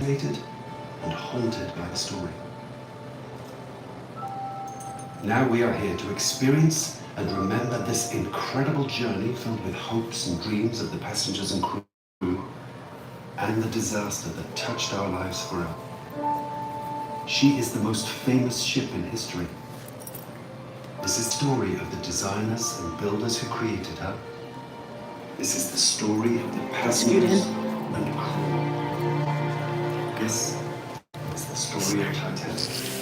fascinated and haunted by the story. Now we are here to experience and remember this incredible journey filled with hopes and dreams of the passengers and crew, and the disaster that touched our lives forever. She is the most famous ship in history. This is the story of the designers and builders who created her. This is the story of the passengers and crew. This is the story of Titanic.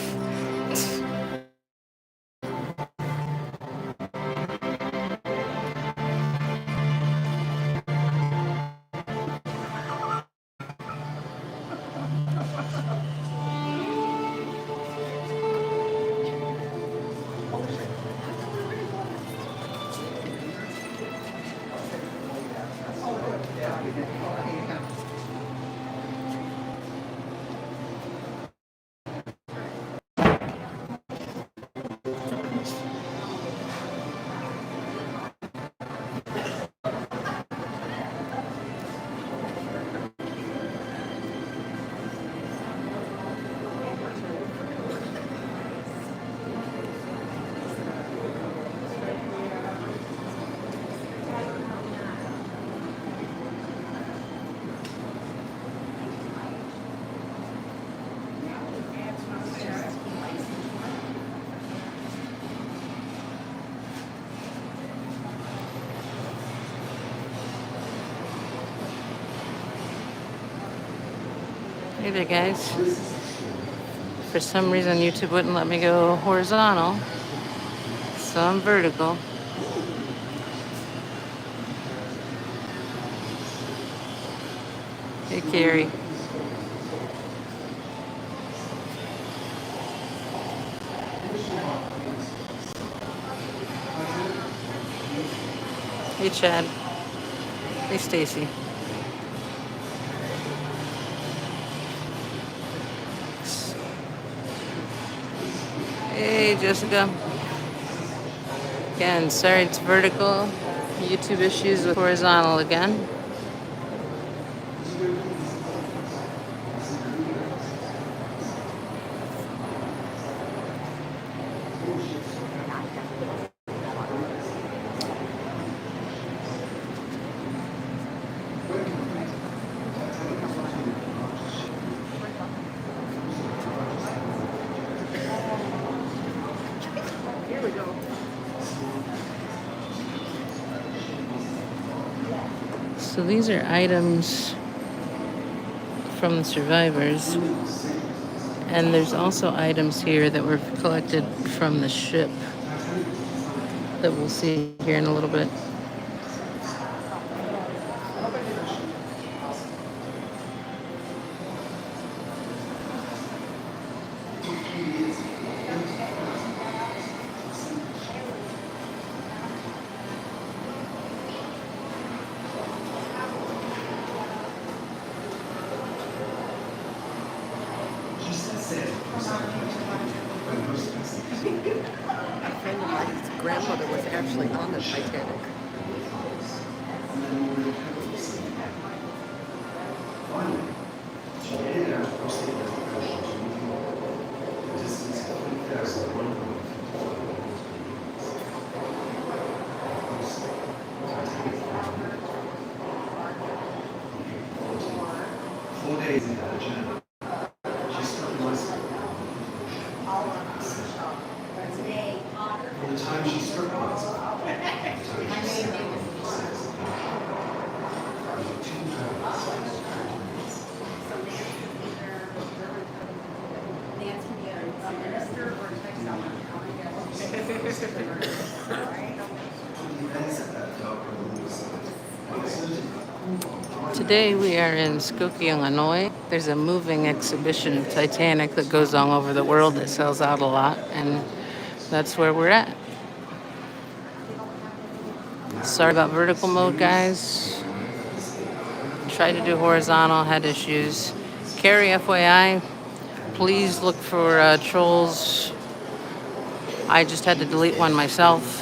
Hey there, guys. For some reason, YouTube wouldn't let me go horizontal, so I'm vertical. Hey, Carrie. Hey, Chad. Hey, Stacy. Hey, Jessica. Again, sorry it's vertical. YouTube issues with horizontal again. So these are items from the survivors, and there's also items here that were collected from the ship that we'll see here in a little bit. A friend of mine's grandmother was actually on the Titanic. Today we are in Skokie, Illinois. There's a moving exhibition of Titanic that goes all over the world that sells out a lot, and that's where we're at. Sorry about vertical mode, guys. Tried to do horizontal, had issues. Carrie, FYI, please look for trolls. I just had to delete one myself.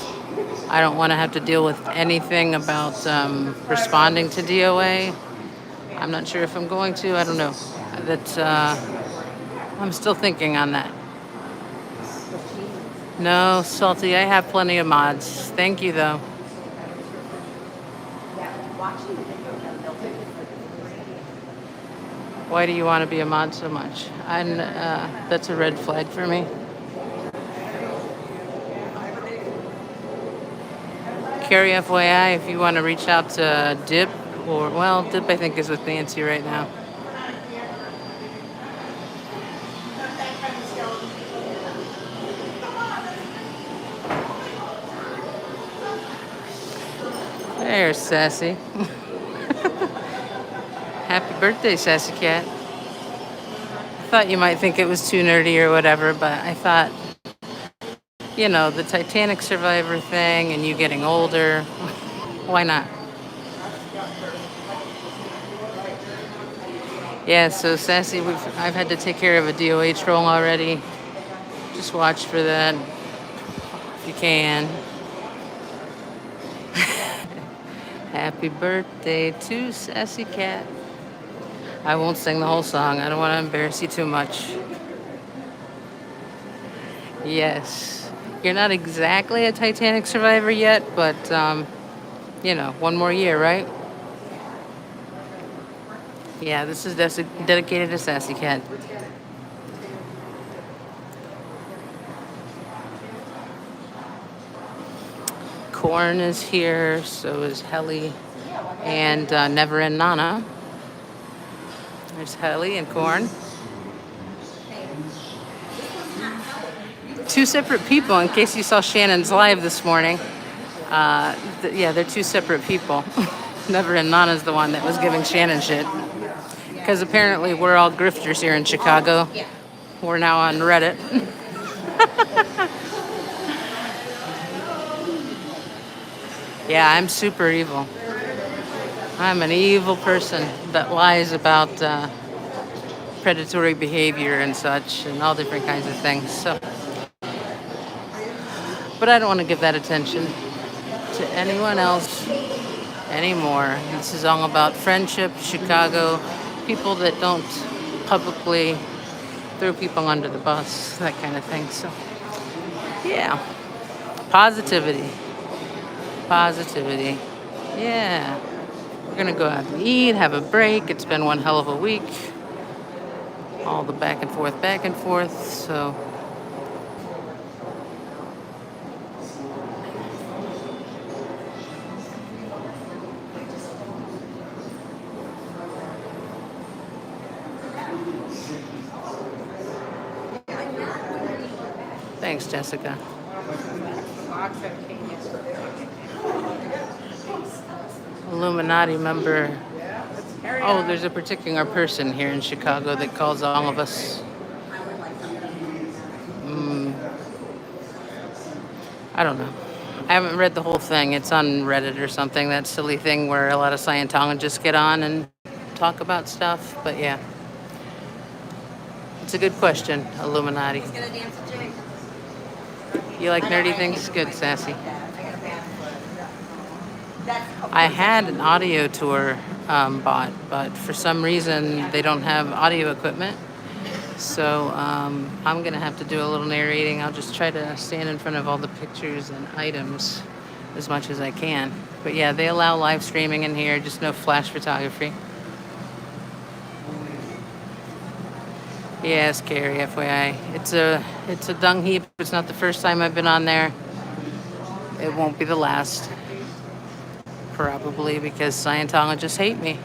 I don't want to have to deal with anything about responding to DOA. I'm not sure if I'm going to. I don't know. that I'm still thinking on that. No, Salty, I have plenty of mods. Thank you, though. Why do you want to be a mod so much? That's a red flag for me. Carrie, FYI, if you want to reach out to Dip, Dip I think is with Nancy right now. There's Sassy. Happy birthday, Sassy Cat. I thought you might think it was too nerdy or whatever, but I thought, the Titanic survivor thing and you getting older, why not? Yeah, so Sassy, I've had to take care of a DOH roll already. Just watch for that if you can. Happy birthday to Sassy Cat. I won't sing the whole song. I don't want to embarrass you too much. Yes. You're not exactly a Titanic survivor yet, but, one more year, right? Yeah, this is dedicated to Sassy Cat. Corn is here, so is Helly and Never and Nana. There's Helly and Corn. Two separate people, in case you saw Shannon's live this morning. They're two separate people. Never and Nana's the one that was giving Shannon shit. Because apparently we're all grifters here in Chicago. We're now on Reddit. Yeah, I'm super evil. I'm an evil person that lies about predatory behavior and such and all different kinds of things. So, but I don't want to give that attention to anyone else anymore. This is all about friendship, Chicago, people that don't publicly throw people under the bus, that kind of thing. So, yeah, positivity. Positivity. Yeah. We're going to go out and eat, have a break. It's been one hell of a week. All the back and forth. So, thanks, Jessica. Illuminati member. Oh, there's a particular person here in Chicago that calls all of us. I don't know. I haven't read the whole thing. It's on Reddit or something. That silly thing where a lot of Scientologists get on and talk about stuff. But yeah. It's a good question, Illuminati. You like nerdy things? Good, Sassy. I had an audio tour bought, but for some reason they don't have audio equipment. So I'm going to have to do a little narrating. I'll just try to stand in front of all the pictures and items as much as I can. But yeah, they allow live streaming in here, just no flash photography. Yes, Carrie, FYI. It's a dung heap. It's not the first time I've been on there. It won't be the last. Probably because Scientologists hate me.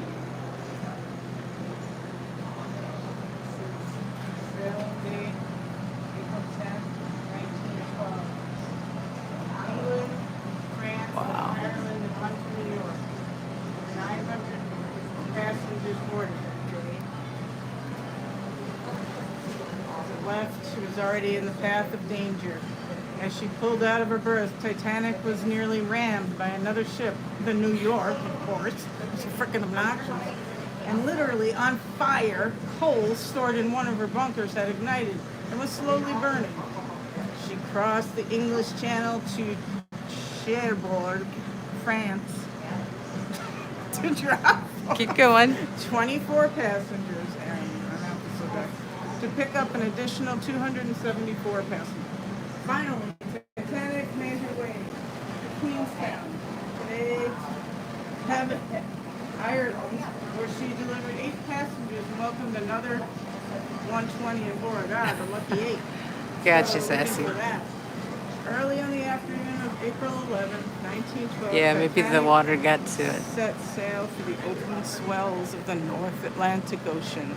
Wow. Left, she was already in the path of danger. As she pulled out of her berth, Titanic was nearly rammed by another ship, the New York, of course. It's freaking obnoxious. And literally on fire, coal stored in one of her bunkers had ignited and was slowly burning. She crossed the English Channel to Cherbourg, France, to drop Keep going. 24 passengers, and to pick up an additional 274 passengers. Finally, Titanic made her way to Queenstown, today Abbey, Ireland, where she delivered 8 passengers and welcomed another 120 aboard. The lucky 8. Gotcha, So, Sassy. for that. Early on the afternoon of April 11, 1912, Yeah, maybe the Titanic water got to it. set sail for the open swells of the North Atlantic Ocean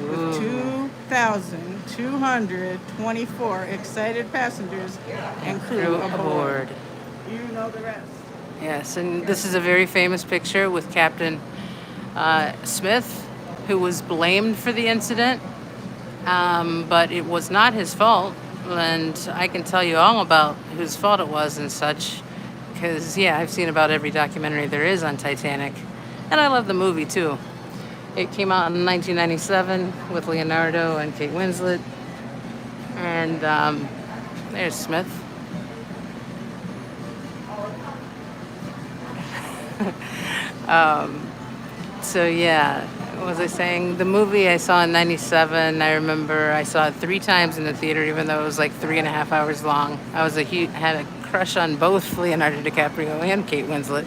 with Ooh. 2,224 excited passengers and crew aboard. You know the rest. Yes, and this is a very famous picture with Captain Smith, who was blamed for the incident, but it was not his fault. And I can tell you all about whose fault it was and such, because, yeah, I've seen about every documentary there is on Titanic. And I love the movie, too. It came out in 1997 with Leonardo and Kate Winslet. And there's Smith. So yeah, what was I saying? The movie I saw in 97, I remember I saw it 3 times in the theater, even though it was like 3.5 hours long. I was had a crush on both Leonardo DiCaprio and Kate Winslet.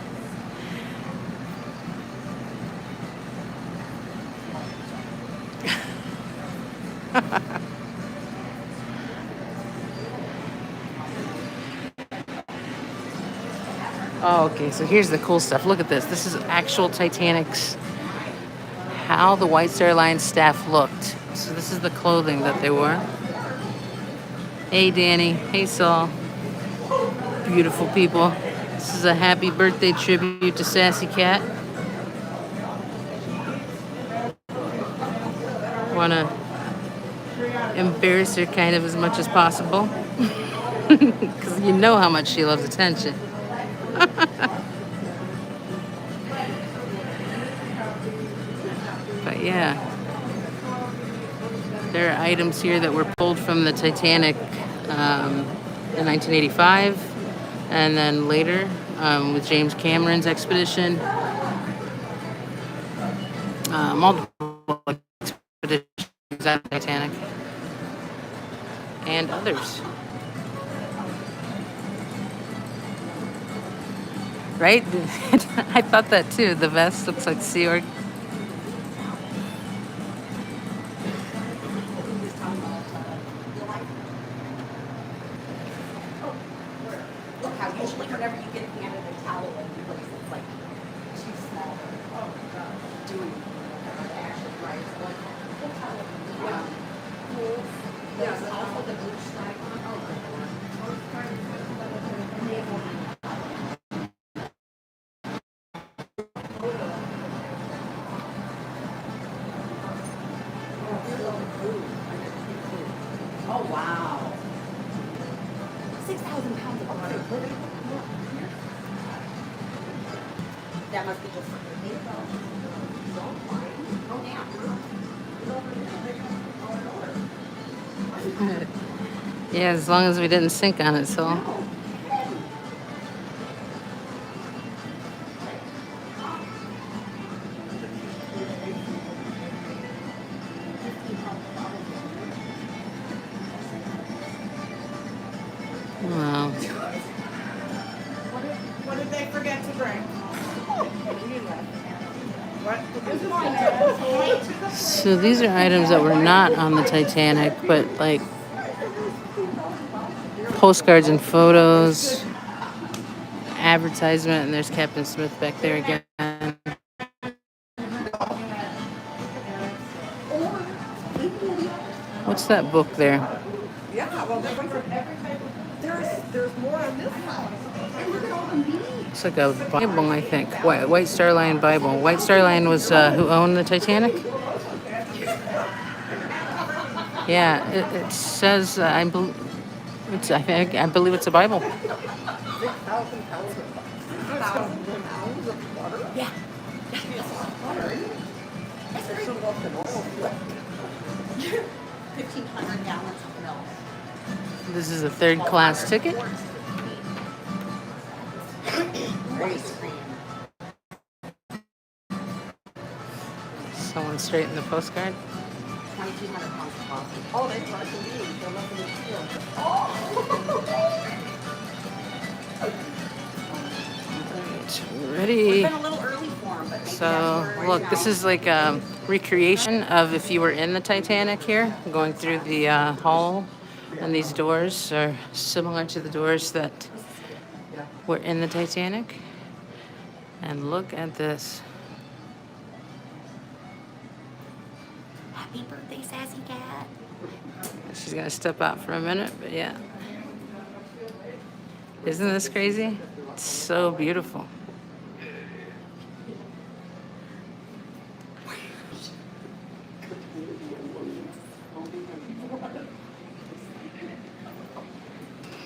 Oh, okay, so here's the cool stuff. Look at this. This is actual Titanic's, how the White Star Line staff looked. So this is the clothing that they wore. Hey, Danny. Hey, Saul. Beautiful people. This is a happy birthday tribute to Sassy Cat. Want to embarrass her kind of as much as possible. Because you know how much she loves attention. But yeah, there are items here that were pulled from the Titanic in 1985, and then later with James Cameron's expedition, multiple expeditions on Titanic, and others. Right? I thought that too. The vest looks like Sea Org. Look how usually whenever you get handed a towel in place, it's like too small. Doing actually right. There's also the blue stripe on. Oh, wow. 6,000 pounds of water. That must be just Yeah, as long as we didn't sink on it, so. Wow. What did they forget to bring? So these are items that were not on the Titanic, but like postcards and photos, advertisement, and there's Captain Smith back there again. What's that book there? Yeah, well, there's more on this side. And look at all the meat. It's like a Bible, I think. White Star Line Bible. White Star Line was who owned the Titanic? Yeah, it says, I believe it's a Bible. 6,000 pounds of water? Yeah. That's a lot of water, isn't it? That's very close to normal. 1,500 gallons of milk. This is a third-class ticket. Someone straighten the postcard. 2,200 pounds of sausage. Oh, they brought some beans. They're lovely to feel. Oh! Ready? We've been a little early for them, but maybe So, that's where look, this is like a recreation of if you were in the Titanic here, going through the hull, and these doors are similar to the doors that were in the Titanic. And look at this. Happy birthday, Sassy Cat. She's gonna step out for a minute, but yeah. Isn't this crazy? It's so beautiful.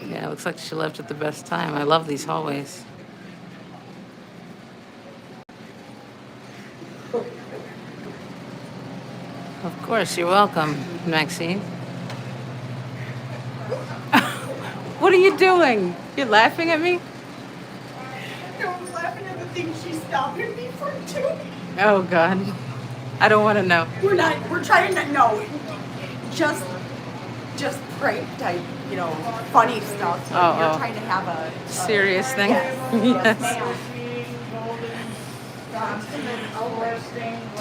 Yeah, it looks like she left at the best time. I love these hallways. Of course, you're welcome, Maxine. What are you doing? You're laughing at me? No, I'm laughing at the things she's stopping me for doing. Oh, God. I don't want to know. We're trying to, no, just prank type, funny stuff. So you're trying to have a Serious thing? Yes.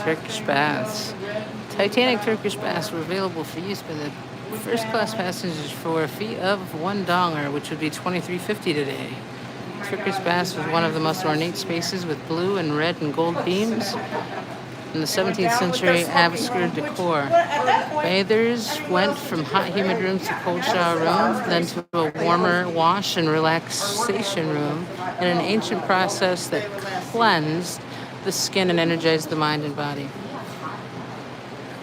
Turkish baths. Titanic Turkish baths were available for use by the first class passengers for a fee of $1, which would be $23.50 today. Turkish baths was one of the most ornate spaces with blue and red and gold beams in the 17th century obscure decor. Bathers went from hot humid rooms to cold shower rooms, then to a warmer wash and relaxation room, in an ancient process that cleansed the skin and energized the mind and body.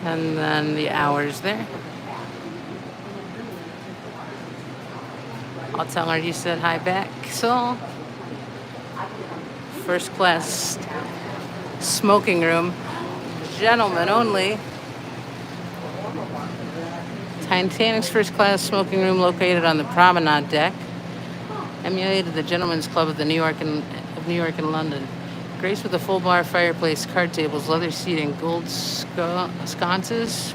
And then the hours there. I'll tell her you said hi back, so. First class smoking room. Gentlemen only. Titanic's first class smoking room located on the promenade deck. Emulated the Gentlemen's Club of New York and London. Graced with a full bar fireplace, card tables, leather seating, gold sconces,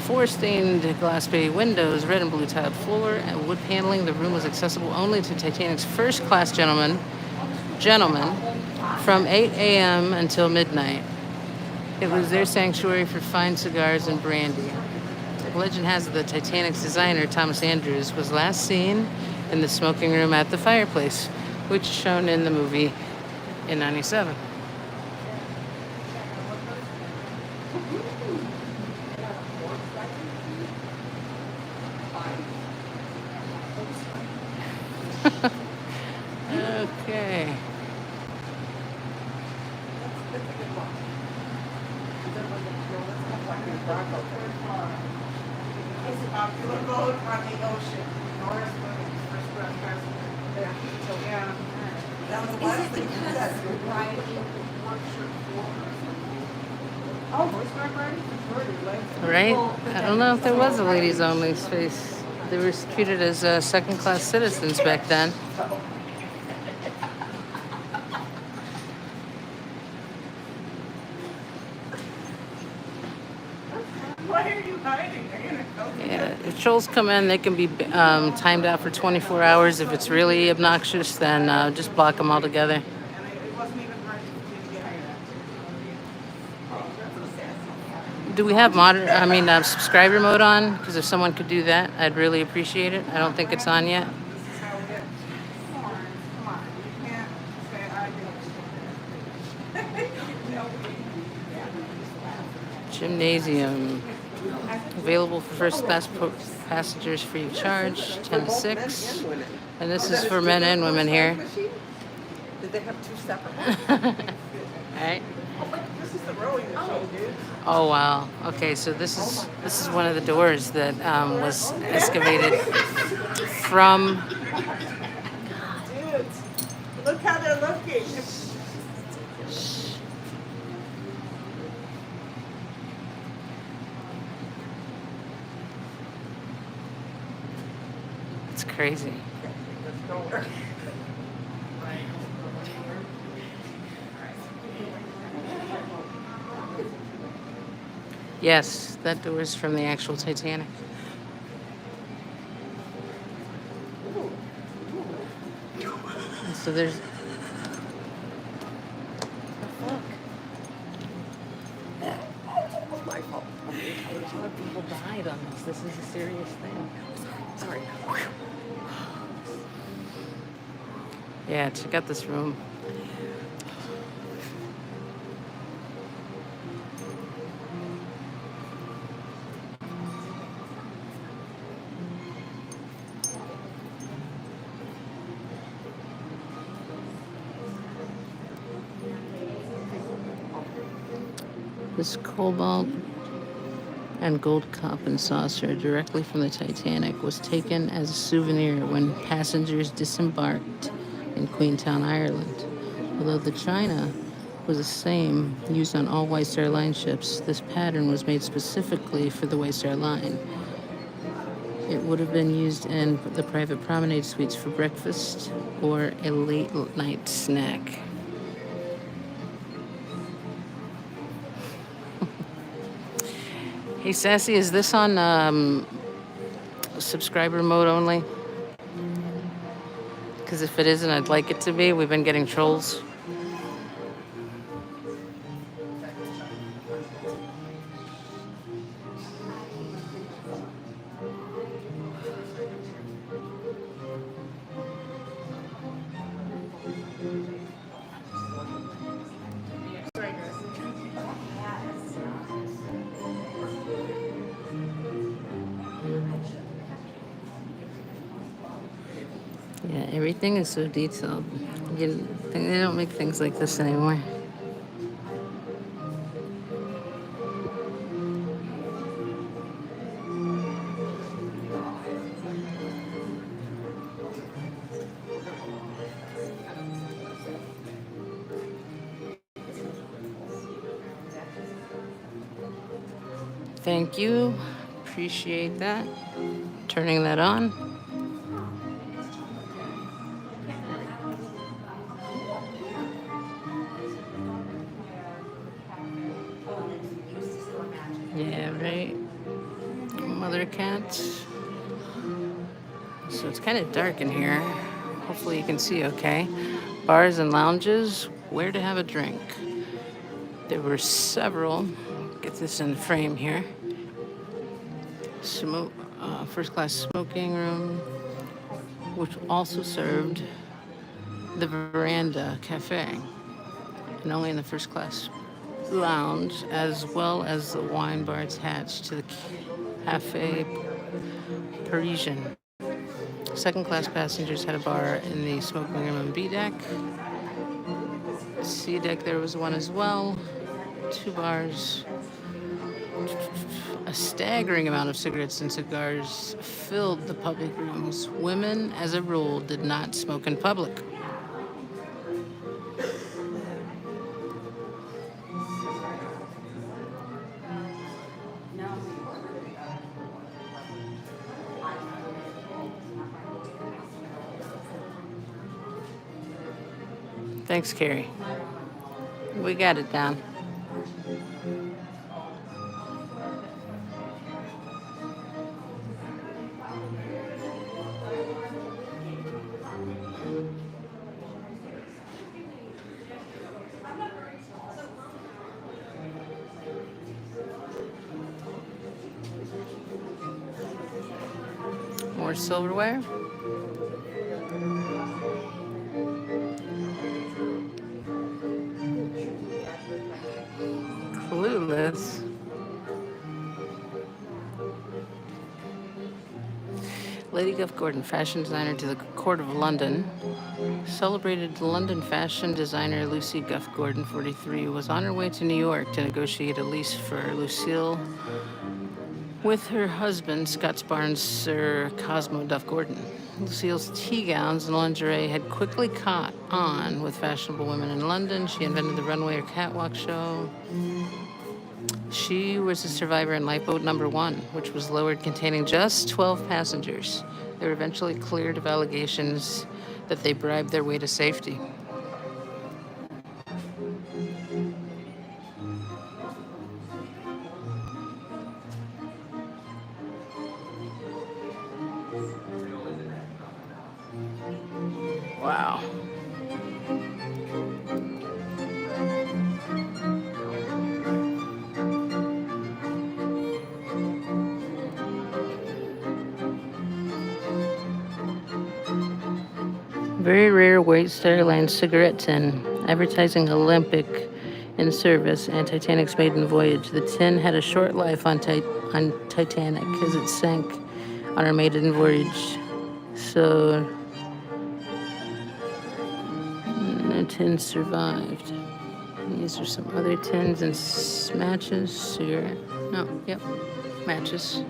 4 stained glass bay windows, red and blue tiled floor, and wood paneling. The room was accessible only to Titanic's first class gentlemen from 8 a.m. until midnight. It was their sanctuary for fine cigars and brandy. Legend has it that Titanic's designer, Thomas Andrews, was last seen in the smoking room at the fireplace, which is shown in the movie in '97. Okay. Right? I don't know if there was a ladies only space. They were treated as second class citizens back then. Why are you hiding? Are you gonna go? Yeah, if trolls come in, they can be timed out for 24 hours. If it's really obnoxious, then just block them all together. And it wasn't even hard for me to get hired. Do we have subscriber mode on? Because if someone could do that, I'd really appreciate it. I don't think it's on yet. This is how we get corn. Come on, you can't say I do. Gymnasium. Available for first class passengers free of charge, 10 to 6. And this is for men and women here. Did they have 2 separate All right. This is the rowing machine, dude. Oh wow. Okay, so this is one of the doors that was excavated from. Dudes, look how they're looking. It's crazy. Yes, that door is from the actual Titanic. And so there's. It's my fault. A lot of people died on this. This is a serious thing. Sorry. Yeah, check out this room. This cobalt and gold cup and saucer directly from the Titanic was taken as a souvenir when passengers disembarked in Queenstown, Ireland. Although the china was the same used on all White Star Line ships, this pattern was made specifically for the White Star Line. It would have been used in the private promenade suites for breakfast or a late night snack. Hey, Sassy, is this on subscriber mode only? Because if it isn't, I'd like it to be. We've been getting trolls. Yeah, everything is so detailed. They don't make things like this anymore. Thank you. Appreciate that. Turning that on. Yeah, right. Mother cats. So it's kind of dark in here. Hopefully you can see okay. Bars and lounges, where to have a drink. There were several. Get this in frame here. First class smoking room, which also served the Veranda Cafe, and only in the first class lounge, as well as the wine bar attached to the Cafe Parisian. Second class passengers had a bar in the smoking room on B deck. C deck there was one as well. 2 bars. A staggering amount of cigarettes and cigars filled the public rooms. Women, as a rule, did not smoke in public. Thanks, Carrie. We got it down. More silverware. Clueless. Lady Guff Gordon, fashion designer to the Court of London, celebrated London fashion designer Lucy Guff Gordon, 43, was on her way to New York to negotiate a lease for Lucille with her husband, Scots Barnes Sir Cosmo Duff Gordon. Lucille's tea gowns and lingerie had quickly caught on with fashionable women in London. She invented the runway or catwalk show. She was a survivor in lifeboat number 1, which was lowered containing just 12 passengers. They were eventually cleared of allegations that they bribed their way to safety. Wow. Very rare White Star Line cigarette tin, advertising Olympic in service and Titanic's maiden voyage. The tin had a short life on Titanic as it sank on her maiden voyage. So no tin survived. These are some other tins and matches. Cigarette. No, yep, matches.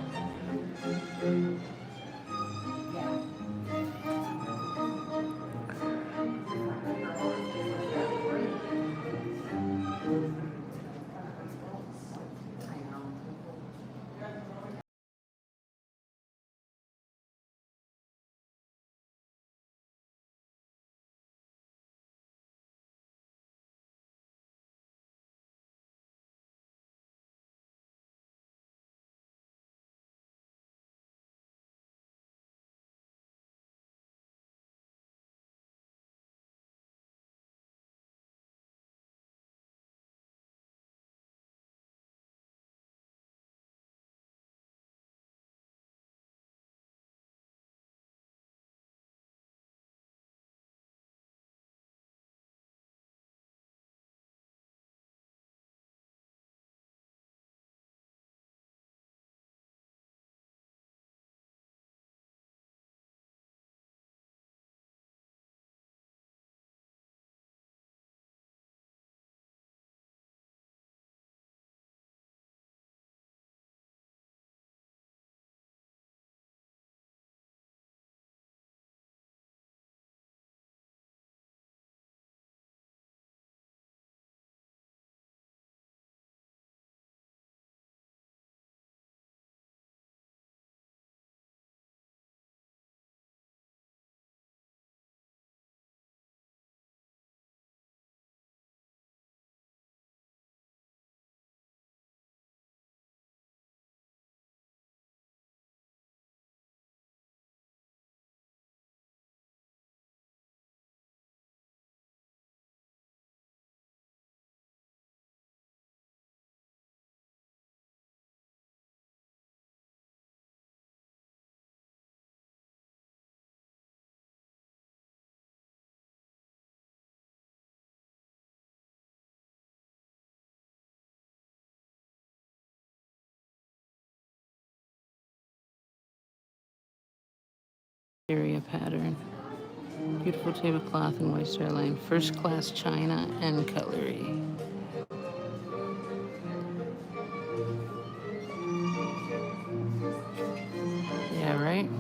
Area pattern. Beautiful tablecloth in White Star Line. First class china and cutlery. Yeah, right?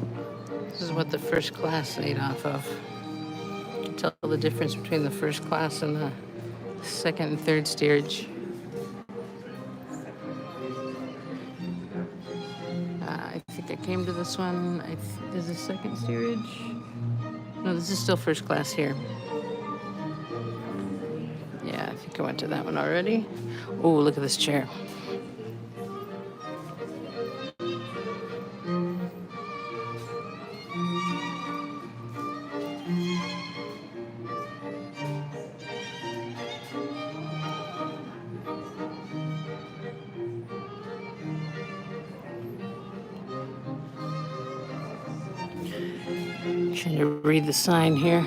This is what the first class ate off of. You can tell the difference between the first class and the second and third steerage. I think I came to this one. There's a second steerage. No, this is still first class here. Yeah, I think I went to that one already. Oh, look at this chair. Trying to read the sign here.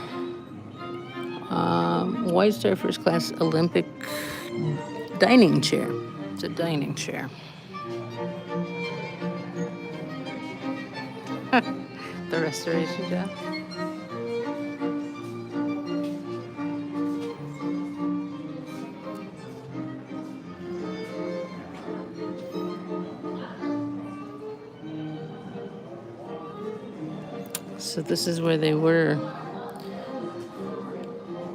White Star First Class Olympic dining chair. It's a dining chair. The restoration job. So this is where they were.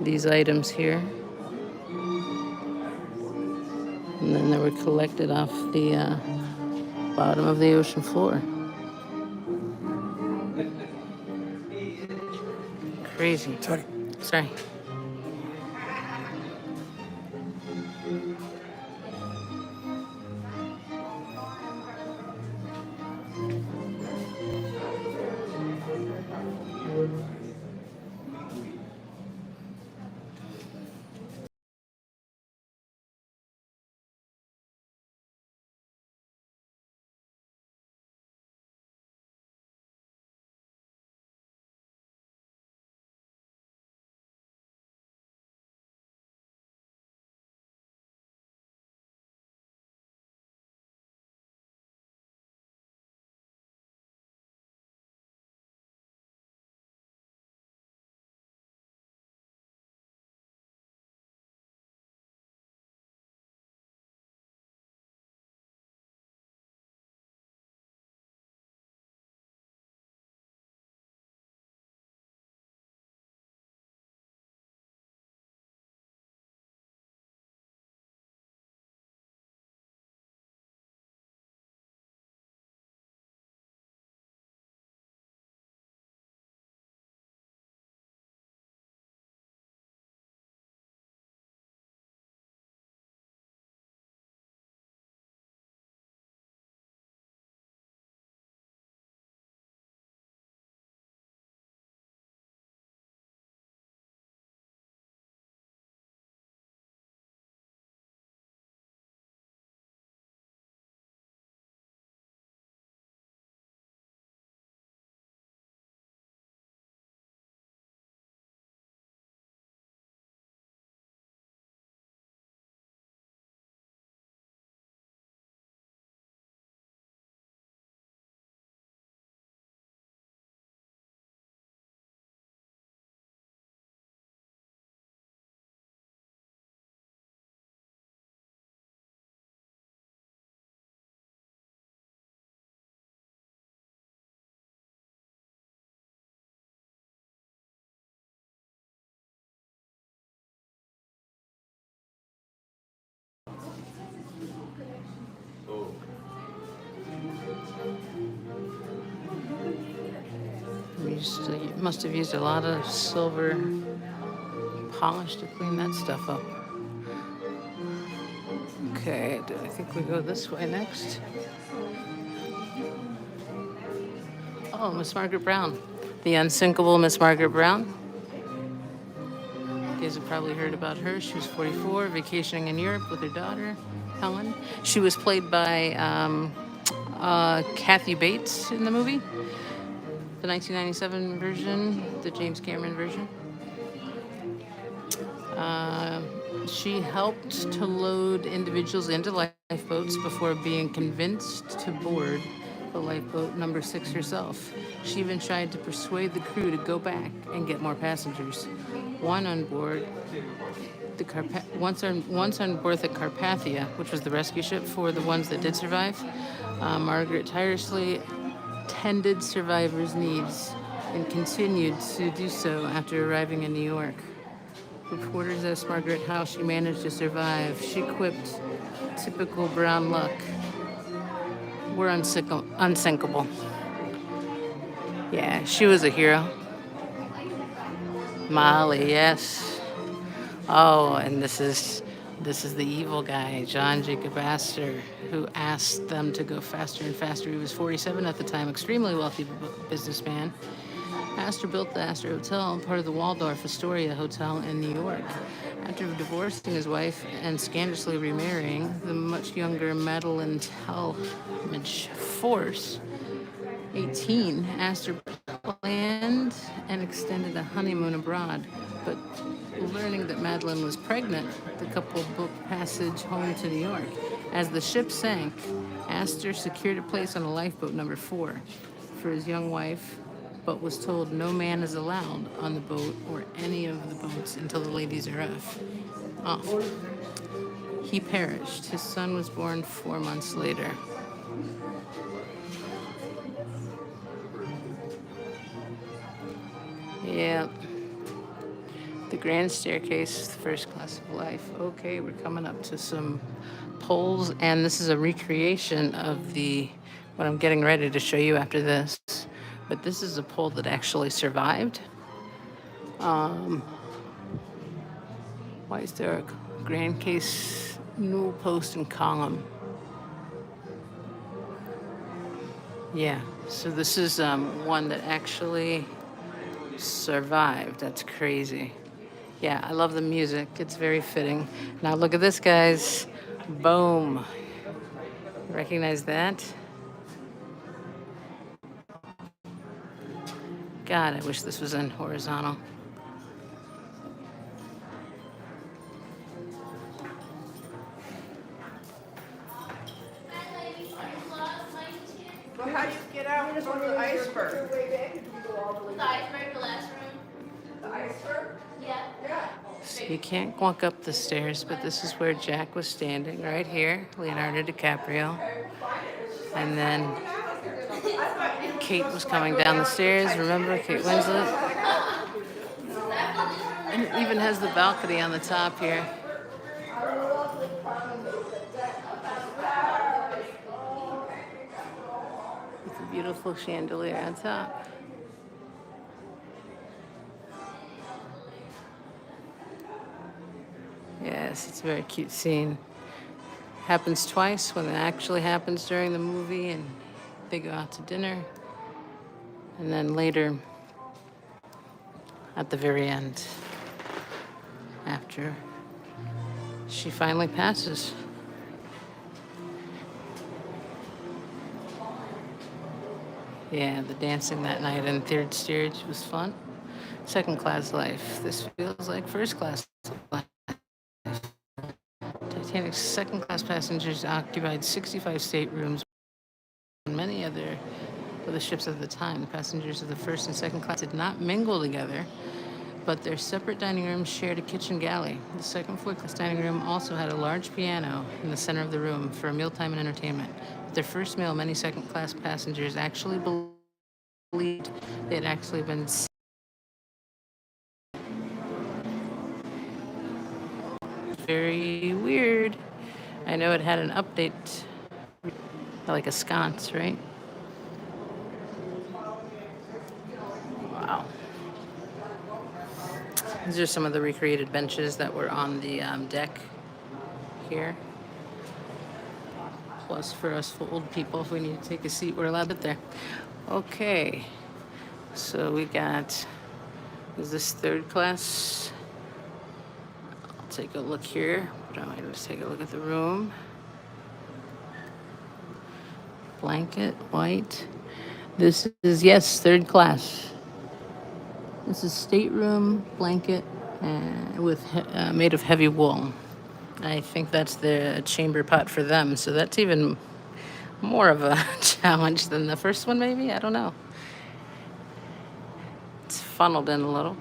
These items here. And then they were collected off the bottom of the ocean floor. Crazy. Sorry. Must have used a lot of silver polish to clean that stuff up. Okay, I think we go this way next. Oh, Miss Margaret Brown. The unsinkable Miss Margaret Brown. You guys have probably heard about her. She was 44, vacationing in Europe with her daughter, Helen. She was played by Kathy Bates in the movie, the 1997 version, the James Cameron version. She helped to load individuals into lifeboats before being convinced to board the lifeboat number 6 herself. She even tried to persuade the crew to go back and get more passengers. Once on board the Carpathia, which was the rescue ship for the ones that did survive, Margaret tirelessly tended survivors' needs and continued to do so after arriving in New York. Reporters asked Margaret how she managed to survive. She quipped, "Typical brown luck. We're unsinkable." Yeah, she was a hero. Molly, yes. Oh, and this is the evil guy, John Jacob Astor, who asked them to go faster and faster. He was 47 at the time, extremely wealthy businessman. Astor built the Astor Hotel, part of the Waldorf Astoria Hotel in New York. After divorcing his wife and scandalously remarrying the much younger Madeline Talmadge Force, 18, Astor planned and extended a honeymoon abroad, but learning that Madeline was pregnant, the couple booked passage home to New York. As the ship sank, Astor secured a place on a lifeboat number 4 for his young wife, but was told no man is allowed on the boat or any of the boats until the ladies are off. He perished. His son was born 4 months later. Yep. The grand staircase, the first class of life. Okay, we're coming up to some poles, and this is a recreation of what I'm getting ready to show you after this. But this is a pole that actually survived. Why is there a grand case newel post and column? Yeah, so this is one that actually survived. That's crazy. Yeah, I love the music. It's very fitting. Now look at this, guys. Boom. Recognize that? God, I wish this was in horizontal. Well, how do you get out from the iceberg? The iceberg, the last room. The iceberg? Yeah. So you can't walk up the stairs, but this is where Jack was standing, right here, Leonardo DiCaprio. And then Kate was coming down the stairs. Remember Kate Winslet? And it even has the balcony on the top here. With a beautiful chandelier on top. Yes, it's a very cute scene. Happens twice, when it actually happens during the movie and they go out to dinner. And then later, at the very end, after she finally passes. Yeah, the dancing that night in third stage was fun. Second class life. This feels like first class life. Titanic's second class passengers occupied 65 staterooms. Many other of the ships of the time, the passengers of the first and second class did not mingle together, but their separate dining rooms shared a kitchen galley. The second floor class dining room also had a large piano in the center of the room for mealtime and entertainment. At their first meal, many second class passengers actually believed they had actually been very weird. I know it had an update, like a sconce, right? These are some of the recreated benches that were on the deck here. Plus, for us old people, if we need to take a seat, we're allowed it there. Okay, so we got, is this third class? I'll take a look here, but I might just take a look at the room. Blanket, white. This is, yes, third class. This is stateroom blanket with made of heavy wool. I think that's the chamber pot for them, so that's even more of a challenge than the first one, maybe? I don't know. It's funneled in a little.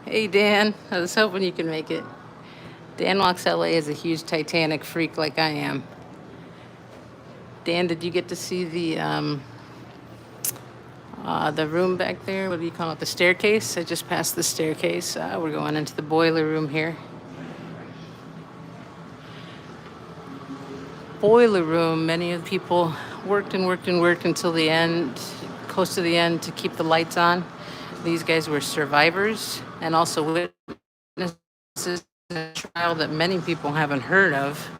Hey, Dan. I was hoping you could make it. Dan Walks LA is a huge Titanic freak like I am. Dan, did you get to see the room back there? What do you call it? The staircase? I just passed the staircase. We're going into the boiler room here. Boiler room, many of the people worked and worked and worked until the end, close to the end, to keep the lights on. These guys were survivors and also witnesses in a trial that many people haven't heard of.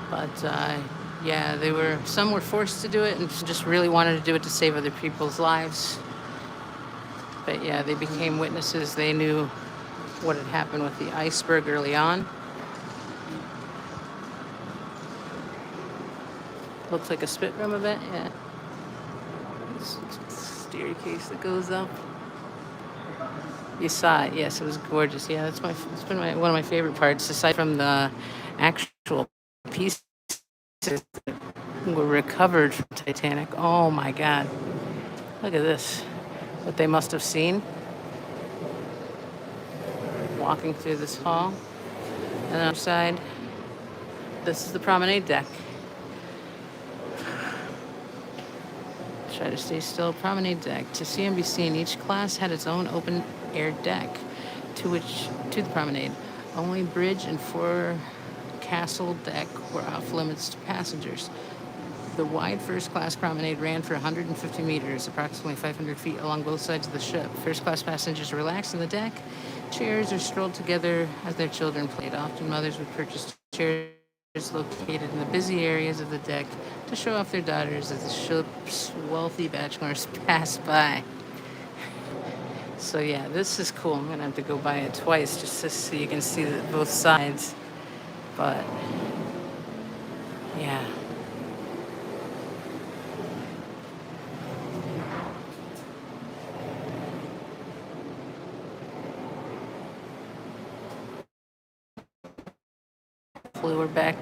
But yeah, some were forced to do it and just really wanted to do it to save other people's lives. But yeah, they became witnesses. They knew what had happened with the iceberg early on. Looks like a spit room a bit, yeah. Staircase that goes up. You saw it, yes, it was gorgeous. Yeah, it's been one of my favorite parts, aside from the actual pieces that were recovered from Titanic. Oh my God. Look at this. What they must have seen. Walking through this hall. And on the other side, this is the promenade deck. Try to stay still. Promenade deck. To see and be seen, each class had its own open air deck to the promenade. Only bridge and forecastle deck were off limits to passengers. The wide first-class promenade ran for 150 meters, approximately 500 feet along both sides of the ship. First-class passengers relaxed on the deck, chairs, or strolled together as their children played. Often mothers would purchase chairs located in the busy areas of the deck to show off their daughters as the ship's wealthy bachelors passed by. So yeah, this is cool. I'm gonna have to go by it twice just so you can see both sides. But yeah. Hopefully we're back.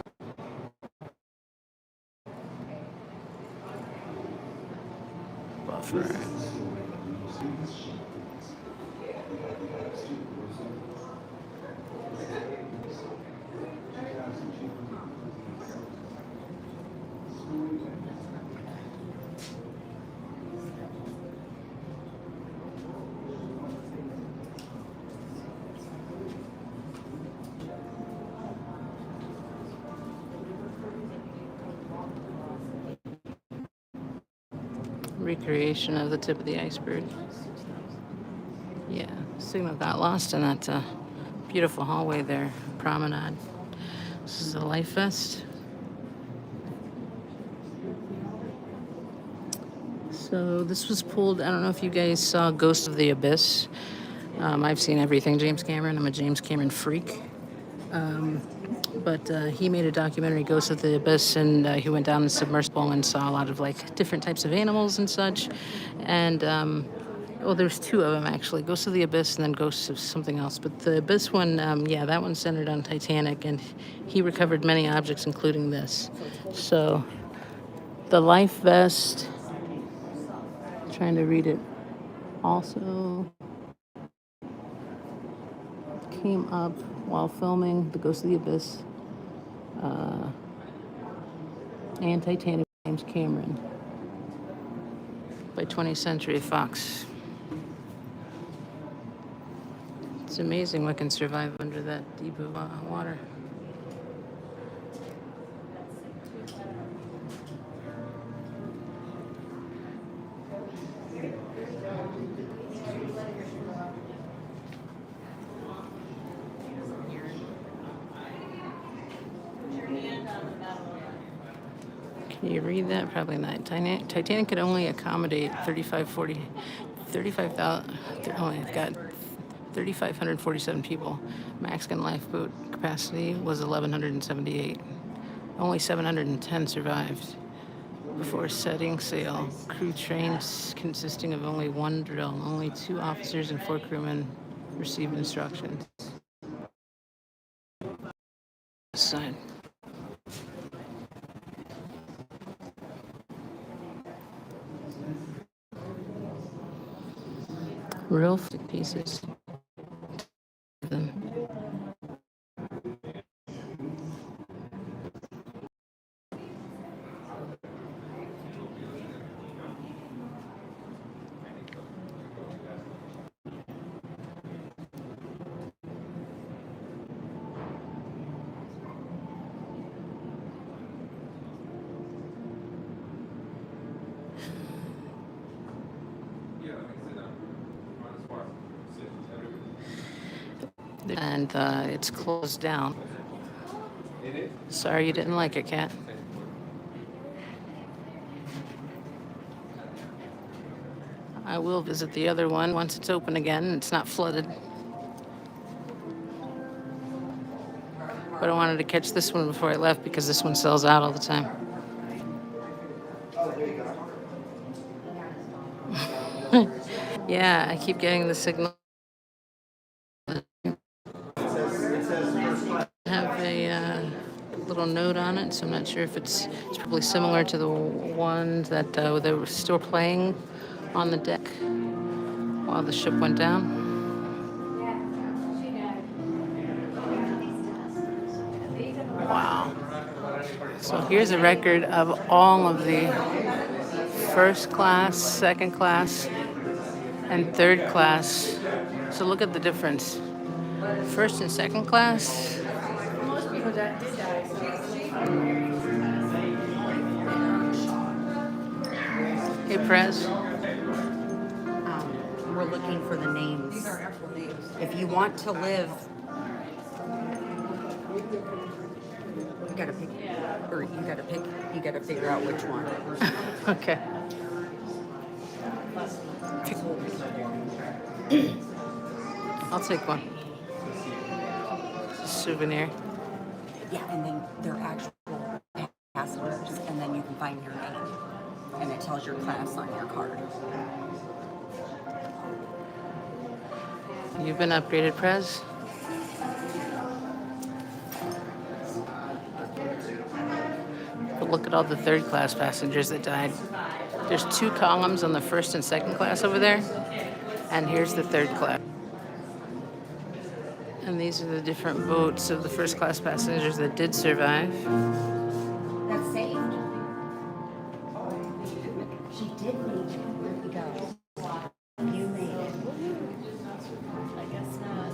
Buffer. Recreation of the tip of the iceberg. Yeah, signal got lost in that beautiful hallway there, promenade. This is a life vest. So this was pulled, I don't know if you guys saw Ghost of the Abyss. I've seen everything James Cameron. I'm a James Cameron freak. But he made a documentary, Ghost of the Abyss, and he went down in the submersible and saw a lot of like different types of animals and such. And well, there's two of them actually, Ghost of the Abyss and then Ghosts of something else. But the Abyss one, yeah, that one centered on Titanic, and he recovered many objects, including this. So the life vest, trying to read it, also came up while filming the Ghost of the Abyss and Titanic, James Cameron, by 20th Century Fox. It's amazing what can survive under that deep of water. Can you read that? Probably not. Titanic could only accommodate 35,000. Oh, I've got 3,547 people. Mexican lifeboat capacity was 1,178. Only 710 survived. Before setting sail, crew trains consisting of only one drill. Only 2 officers and 4 crewmen received instructions. Side. Real thick pieces. Them. And it's closed down. Sorry you didn't like it, Kat. I will visit the other one once it's open again and it's not flooded. But I wanted to catch this one before I left because this one sells out all the time. Yeah, I keep getting the signal. Have a little note on it, so I'm not sure if it's probably similar to the ones that they were still playing on the deck while the ship went down. Wow. So here's a record of all of the first class, second class, and third class. So look at the difference. First and second class. Hey, Prez. We're looking for the names. These are actual names. If you want to live, you gotta pick, or you gotta figure out which one. Okay. I'll take one. Souvenir. Yeah, and then they're actual passengers, and then you can find your name, and it tells your class on your card. You've been upgraded, Prez? But look at all the third class passengers that died. There's 2 columns on the first and second class over there, and here's the third class. And these are the different boats of the first class passengers that did survive. That's saved. She did make it. Where did you go? You made it. I guess not.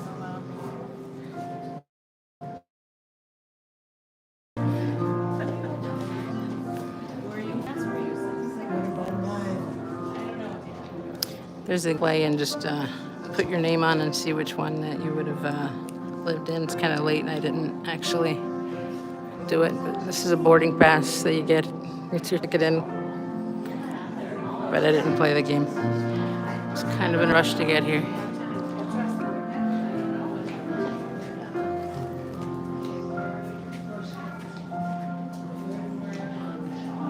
There's a way and just put your name on and see which one that you would have lived in. It's kind of late and I didn't actually do it. But this is a boarding pass that you get your ticket in. But I didn't play the game. I was kind of in a rush to get here.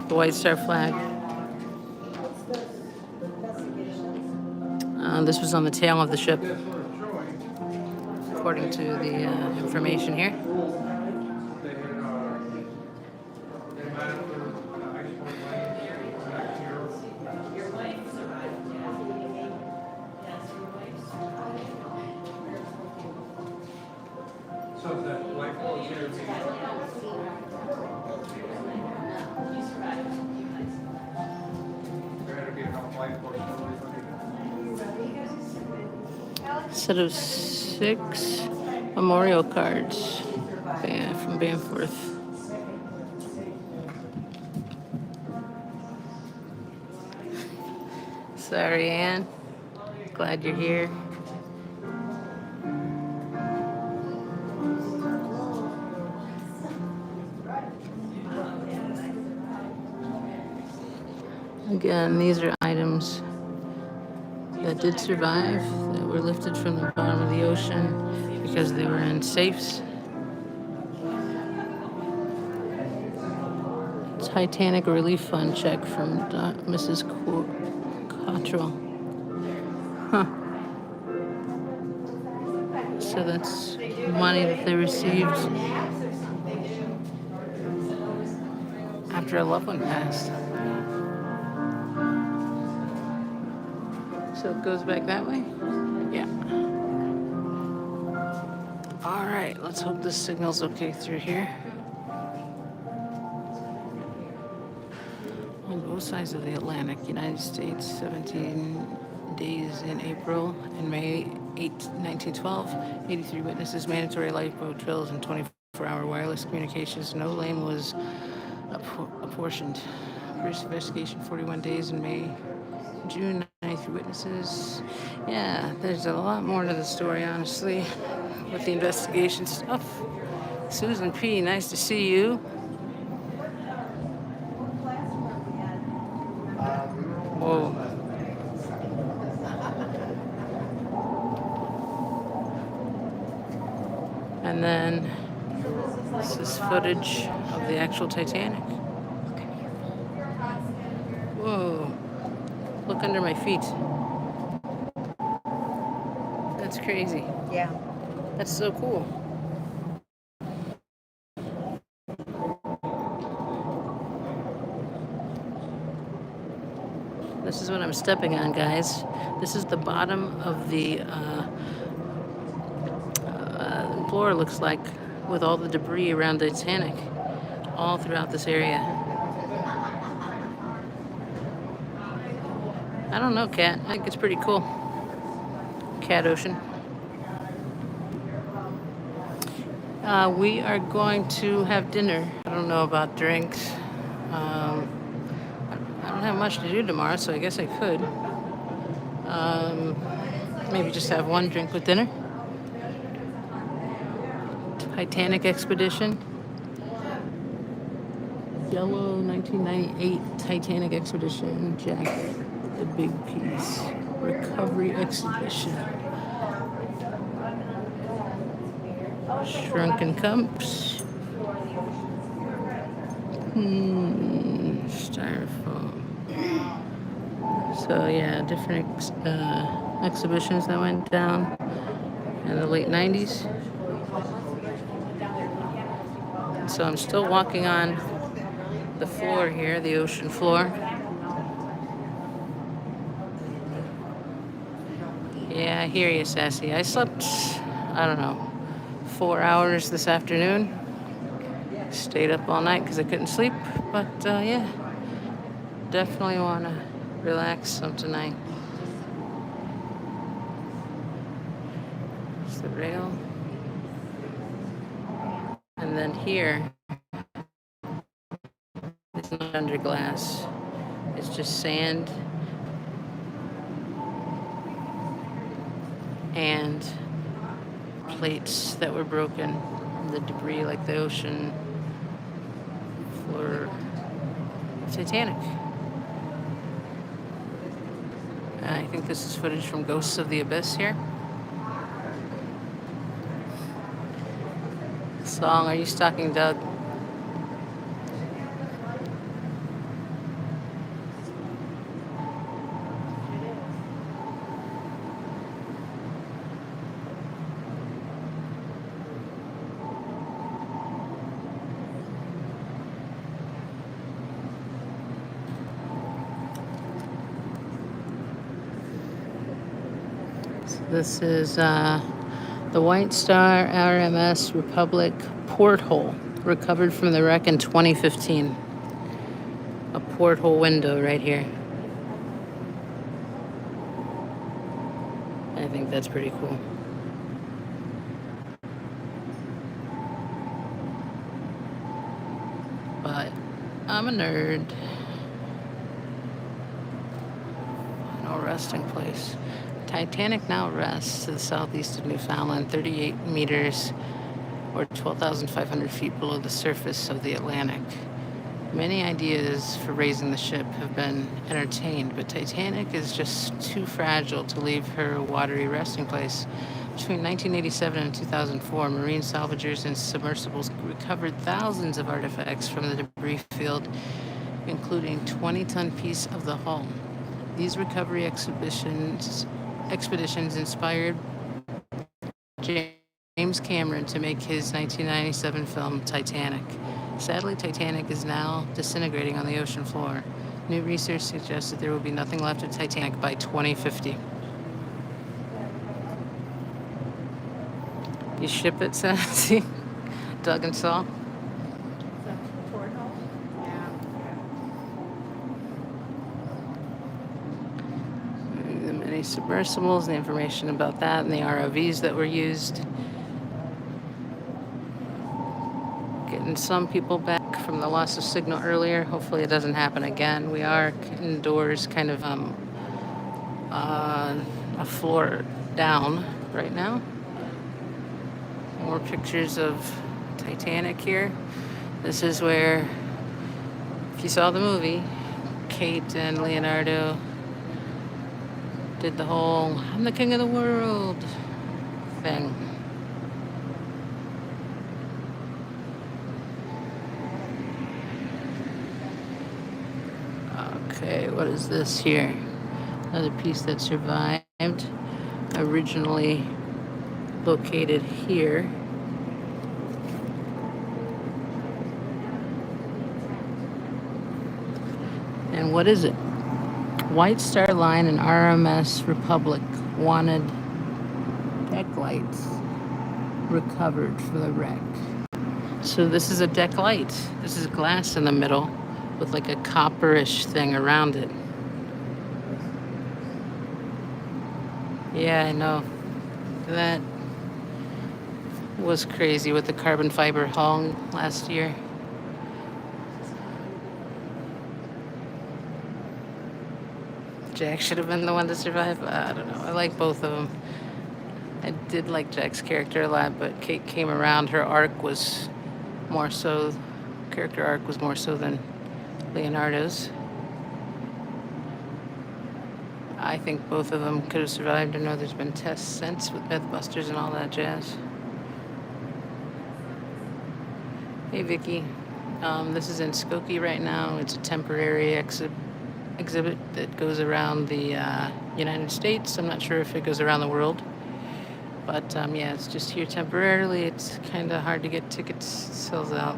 The White Star flag. This was on the tail of the ship, according to the information here. Set of 6 memorial cards from Banforth. Sorry, Anne. Glad you're here. Again, these are items that did survive, that were lifted from the bottom of the ocean because they were in safes. Titanic Relief Fund check from Mrs. Cottrell. Huh. So that's money that they received after a loved one passed. So it goes back that way? Yeah. All right, let's hope this signal's okay through here. On both sides of the Atlantic, United States, 17 days in April and May 8, 1912, 83 witnesses, mandatory lifeboat drills, and 24-hour wireless communications. No lane was apportioned. British investigation, 41 days in May, June, 93 witnesses. Yeah, there's a lot more to the story, honestly, with the investigation stuff. Susan P., nice to see you. Whoa. And then this is footage of the actual Titanic. Whoa. Look under my feet. That's crazy. Yeah. That's so cool. This is what I'm stepping on, guys. This is the bottom of the floor, looks like, with all the debris around the Titanic, all throughout this area. I don't know, Cat. I think it's pretty cool. Cat Ocean. We are going to have dinner. I don't know about drinks. I don't have much to do tomorrow, so I guess I could. Maybe just have one drink with dinner. Titanic Expedition. Yellow 1998 Titanic Expedition jacket. The big piece. Recovery Exhibition. Shrunken cups. Styrofoam. So yeah, different exhibitions that went down in the late 90s. So I'm still walking on the floor here, the ocean floor. Yeah, I hear you, Sassy. I slept, I don't know, 4 hours this afternoon. Stayed up all night because I couldn't sleep. But yeah, definitely want to relax some tonight. It's the rail. And then here, it's not under glass. It's just sand and plates that were broken. The debris, like the ocean floor Titanic. I think this is footage from Ghosts of the Abyss here. Song, Are You Stalking Doug? This is the White Star RMS Republic porthole, recovered from the wreck in 2015. A porthole window right here. I think that's pretty cool. But I'm a nerd. Final resting place. Titanic now rests to the southeast of Newfoundland, 38 meters or 12,500 feet below the surface of the Atlantic. Many ideas for raising the ship have been entertained, but Titanic is just too fragile to leave her watery resting place. Between 1987 and 2004, marine salvagers and submersibles recovered thousands of artifacts from the debris field, including 20-ton piece of the hull. These recovery expeditions inspired James Cameron to make his 1997 film Titanic. Sadly, Titanic is now disintegrating on the ocean floor. New research suggests that there will be nothing left of Titanic by 2050. You ship it, see? Doug and Saul. The many submersibles, the information about that, and the ROVs that were used. Getting some people back from the loss of signal earlier. Hopefully it doesn't happen again. We are indoors, kind of a floor down right now. More pictures of Titanic here. This is where, if you saw the movie, Kate and Leonardo did the whole "I'm the king of the world" thing. Okay, what is this here? Another piece that survived, originally located here. And what is it? White Star Line and RMS Republic wanted deck lights recovered from the wreck. So this is a deck light. This is glass in the middle with like a copperish thing around it. Yeah, I know. That was crazy with the carbon fiber hull last year. Jack should have been the one to survive. I don't know. I like both of them. I did like Jack's character a lot, but Kate came around. Her arc was more so, character arc was more so than Leonardo's. I think both of them could have survived. I know there's been tests since with Mythbusters and all that jazz. Hey, Vicky. This is in Skokie right now. It's a temporary exhibit that goes around the United States. I'm not sure if it goes around the world. But yeah, it's just here temporarily. It's kind of hard to get tickets. It sells out.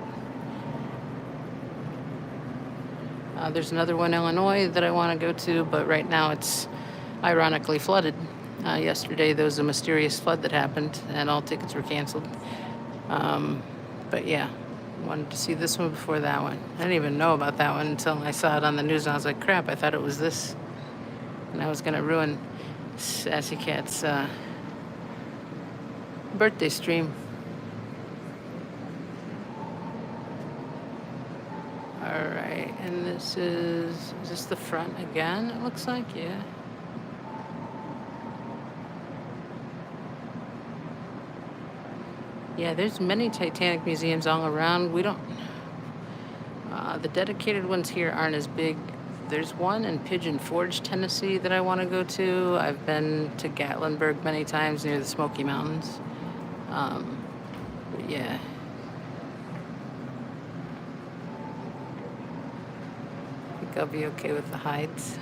There's another one in Illinois that I want to go to, but right now it's ironically flooded. Yesterday there was a mysterious flood that happened, and all tickets were canceled. But yeah, wanted to see this one before that one. I didn't even know about that one until I saw it on the news, and I was like, crap, I thought it was this. And I was going to ruin Sassy Cat's birthday stream. All right, and this is this the front again? It looks like, yeah. Yeah, there's many Titanic museums all around. We don't, the dedicated ones here aren't as big. There's one in Pigeon Forge, Tennessee that I want to go to. I've been to Gatlinburg many times near the Smoky Mountains. But yeah. I think I'll be okay with the heights.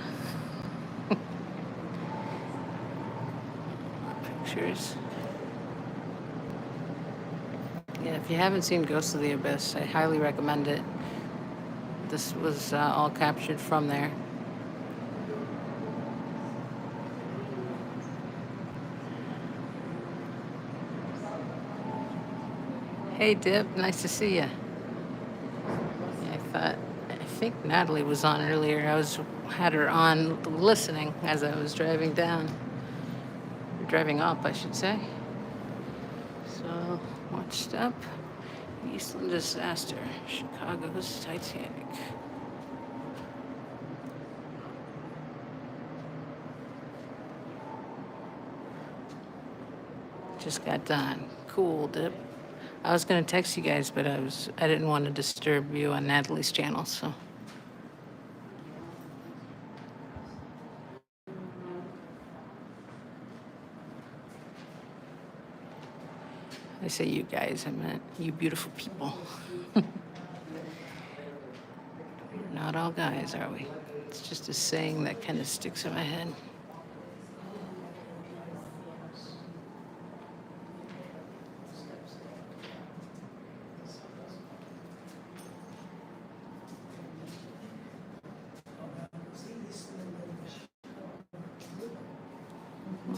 Pictures. Yeah, if you haven't seen Ghosts of the Abyss, I highly recommend it. This was all captured from there. Hey, Dip, nice to see you. I think Natalie was on earlier. Had her on listening as I was driving down. Or driving up, I should say. So, watched up. Eastland disaster. Chicago's Titanic. Just got done. Cool, Dip. I was gonna text you guys, but I didn't want to disturb you on Natalie's channel, so. I say you guys, I meant you beautiful people. We're not all guys, are we? It's just a saying that kind of sticks in my head.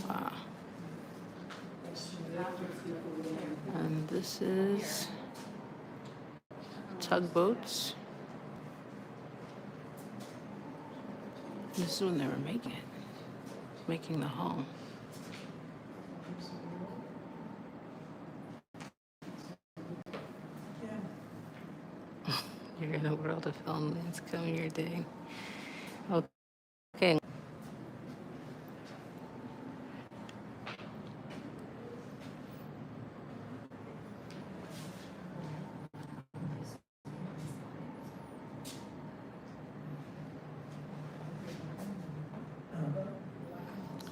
Wow. And this is tugboats. This is when they were making the hull. You're in a world of film. It's coming your day. Okay.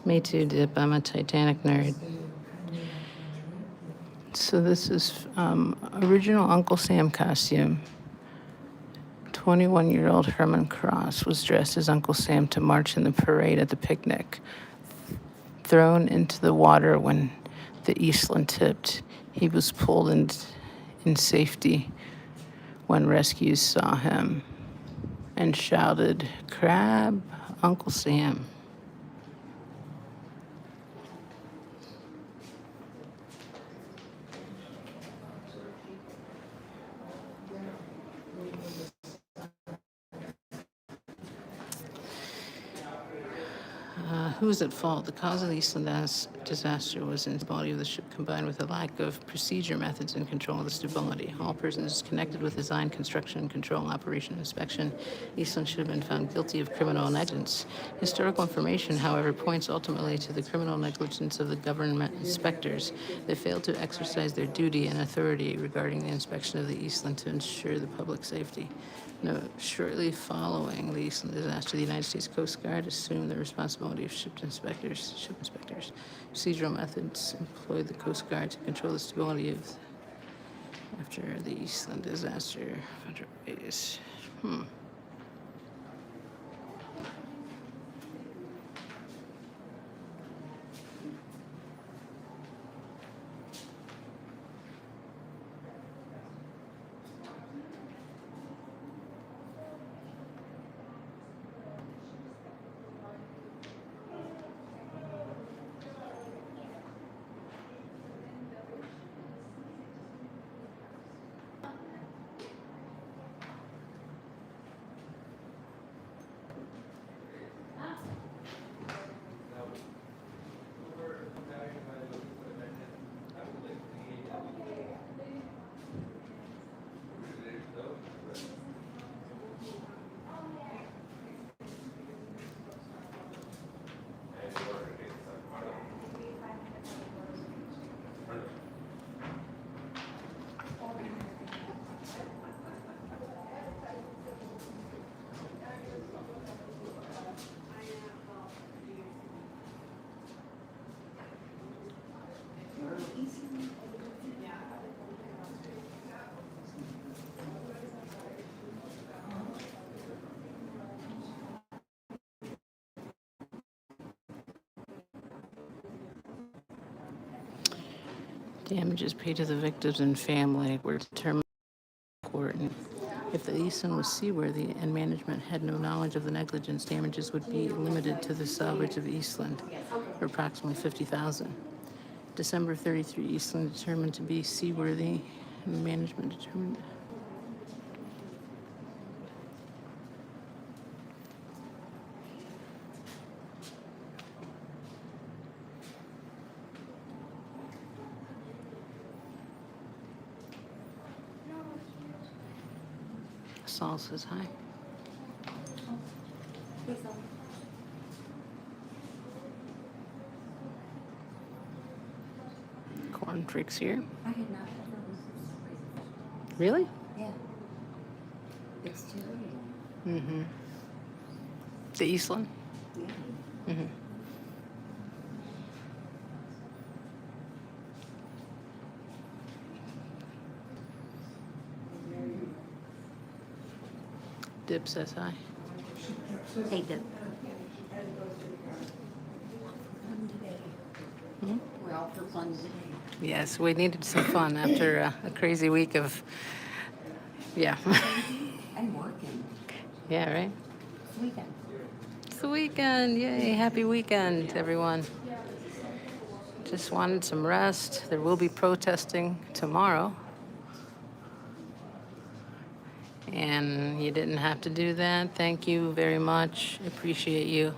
Me too, Dip. I'm a Titanic nerd. So this is original Uncle Sam costume. 21-year-old Herman Cross was dressed as Uncle Sam to march in the parade at the picnic. Thrown into the water when the Eastland tipped, he was pulled in safety when rescues saw him and shouted, "Crab, Uncle Sam." Who was at fault? The cause of the Eastland disaster was instability of the ship combined with a lack of procedure methods and control of the stability. All persons connected with design, construction, control, operation, and inspection, Eastland should have been found guilty of criminal negligence. Historical information, however, points ultimately to the criminal negligence of the government inspectors. They failed to exercise their duty and authority regarding the inspection of the Eastland to ensure the public safety. No, shortly following the Eastland disaster, the United States Coast Guard assumed the responsibility of ship inspectors. Procedural methods employed the Coast Guard to control the stability of after the Eastland disaster. Federal base. Damages paid to the victims and family were determined in court. And if the Eastland was seaworthy and management had no knowledge of the negligence, damages would be limited to the salvage of Eastland, for approximately $50,000. December 33, Eastland determined to be seaworthy, and management determined. Saul says hi. Corn Freak's here. I had not. Really? Yeah. It's terrible. Mm-hmm. The Eastland? Yeah. Mm-hmm. Dip says hi. Hey, Dip. Hmm? We're out for fun today. Yes, we needed some fun after a crazy week of, yeah. I'm working. Yeah, right? It's weekend. It's the weekend. Yay, happy weekend, everyone. Just wanted some rest. There will be protesting tomorrow. And you didn't have to do that. Thank you very much. Appreciate you.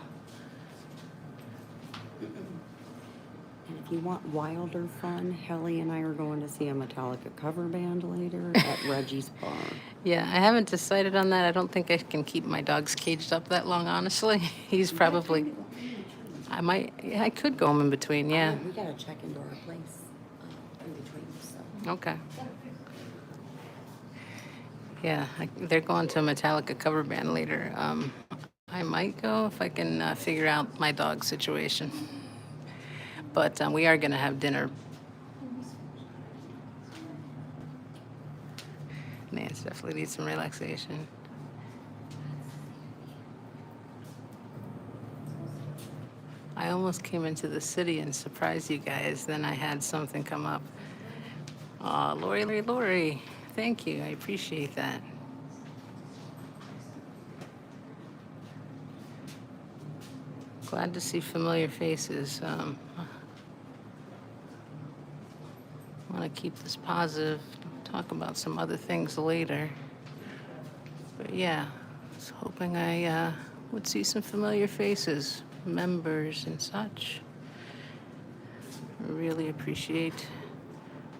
And if you want wilder fun, Helly and I are going to see a Metallica cover band later at Reggie's Bar. Yeah, I haven't decided on that. I don't think I can keep my dogs caged up that long, honestly. He's probably, I could go home in between, yeah. We gotta check into our place in between, so. Okay. Yeah, they're going to a Metallica cover band later. I might go if I can figure out my dog situation. But we are going to have dinner. Nance definitely needs some relaxation. I almost came into the city and surprised you guys. Then I had something come up. Aw, Lori. Thank you. I appreciate that. Glad to see familiar faces. I want to keep this positive, talk about some other things later. But yeah, I was hoping I would see some familiar faces, members and such. I really appreciate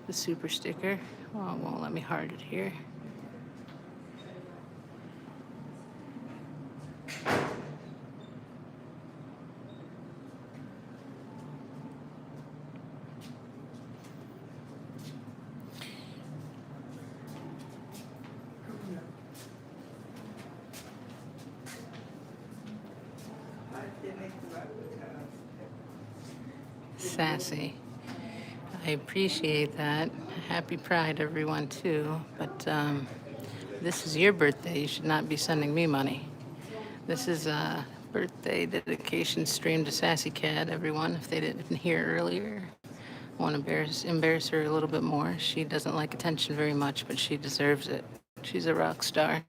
the super sticker. Oh, it won't let me heart it here. Sassy. I appreciate that. Happy Pride, everyone, too. But this is your birthday. You should not be sending me money. This is a birthday dedication stream to Sassy Cat, everyone, if they didn't hear earlier. I want to embarrass her a little bit more. She doesn't like attention very much, but she deserves it. She's a rock star.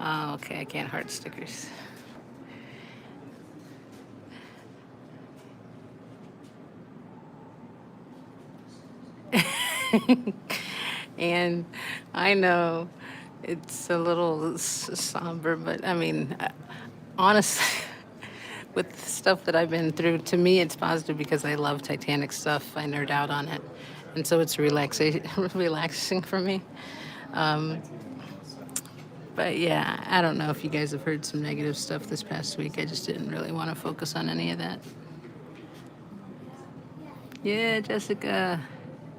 Oh, okay, I can't heart stickers. And I know it's a little somber, but I mean, honestly, with the stuff that I've been through, to me it's positive because I love Titanic stuff. I nerd out on it. And so it's relaxing for me. But yeah, I don't know if you guys have heard some negative stuff this past week. I just didn't really want to focus on any of that. Yeah, Jessica.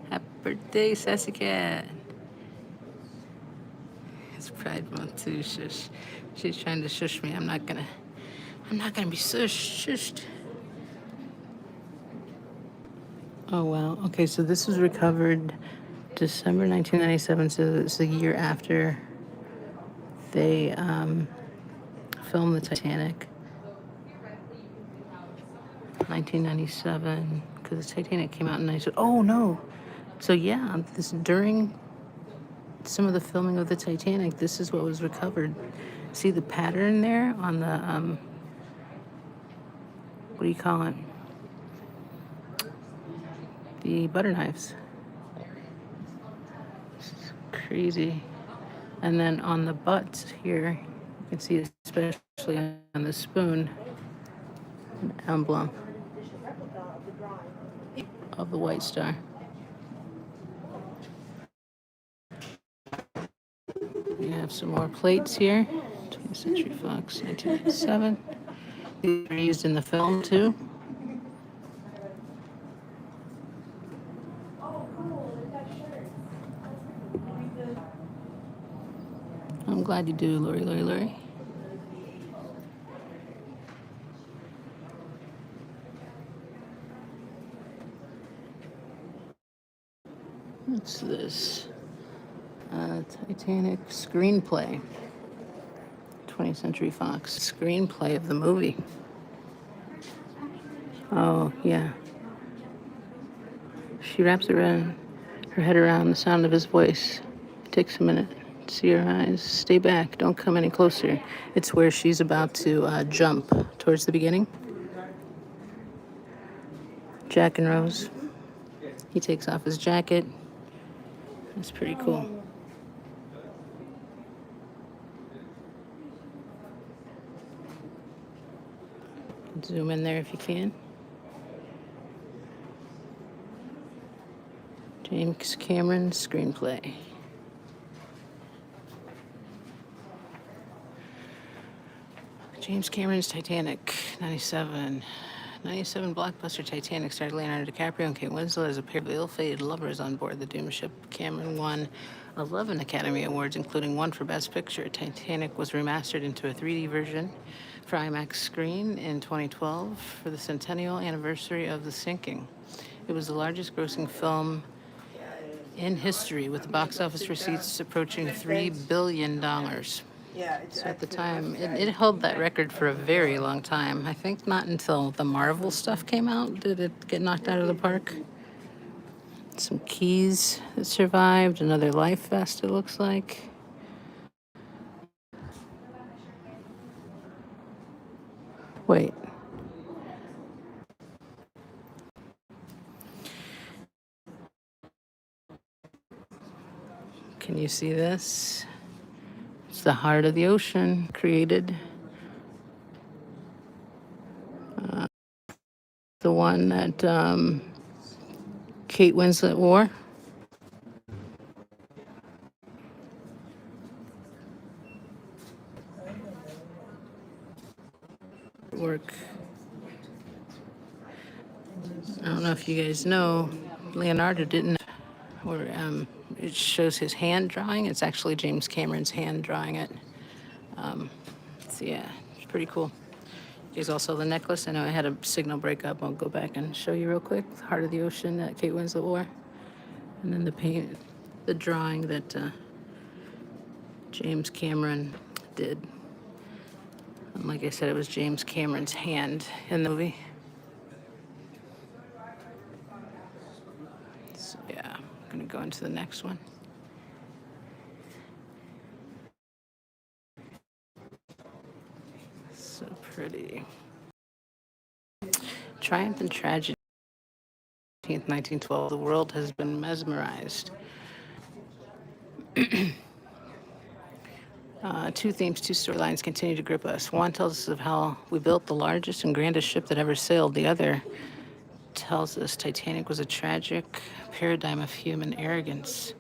Happy birthday, Sassy Cat. It's Pride Month too. Shush. She's trying to shush me. I'm not gonna be shushed. Oh wow. Okay, so this was recovered December 1997. So it's the year after they filmed the Titanic. 1997, because the Titanic came out in 97. Oh no. So yeah, this during some of the filming of the Titanic, this is what was recovered. See the pattern there on the what do you call it? The butter knives. It's crazy. And then on the butts here, you can see especially on the spoon, an emblem of the White Star. We have some more plates here. 20th Century Fox, 1997. These are used in the film too. I'm glad you do, Lori. What's this? Titanic screenplay. 20th Century Fox screenplay of the movie. Oh, yeah. She wraps her head around the sound of his voice. It takes a minute. See her eyes. Stay back. Don't come any closer. It's where she's about to jump towards the beginning. Jack and Rose. He takes off his jacket. That's pretty cool. Zoom in there if you can. James Cameron screenplay. James Cameron's Titanic, 97. 97 blockbuster Titanic starred Leonardo DiCaprio and Kate Winslet as a pair of ill-fated lovers on board the doomed ship. Cameron won 11 Academy Awards, including one for Best Picture. Titanic was remastered into a 3D version for IMAX screen in 2012 for the centennial anniversary of the sinking. It was the largest grossing film in history, with the box office receipts approaching $3 billion. So at the time, it held that record for a very long time. I think not until the Marvel stuff came out did it get knocked out of the park. Some keys that survived, another life vest, it looks like. Wait. Can you see this? It's the heart of the ocean, created. The one that Kate Winslet wore. Work. I don't know if you guys know, Leonardo didn't, or it shows his hand drawing. It's actually James Cameron's hand drawing it. So yeah, it's pretty cool. Here's also the necklace. I know I had a signal breakup. I'll go back and show you real quick. Heart of the Ocean that Kate Winslet wore. And then the drawing that James Cameron did. And like I said, it was James Cameron's hand in the movie. So yeah, I'm gonna go into the next one. So pretty. Triumph and Tragedy. 1912. The world has been mesmerized. Two themes, two storylines continue to grip us. One tells us of how we built the largest and grandest ship that ever sailed. The other tells us Titanic was a tragic paradigm of human arrogance.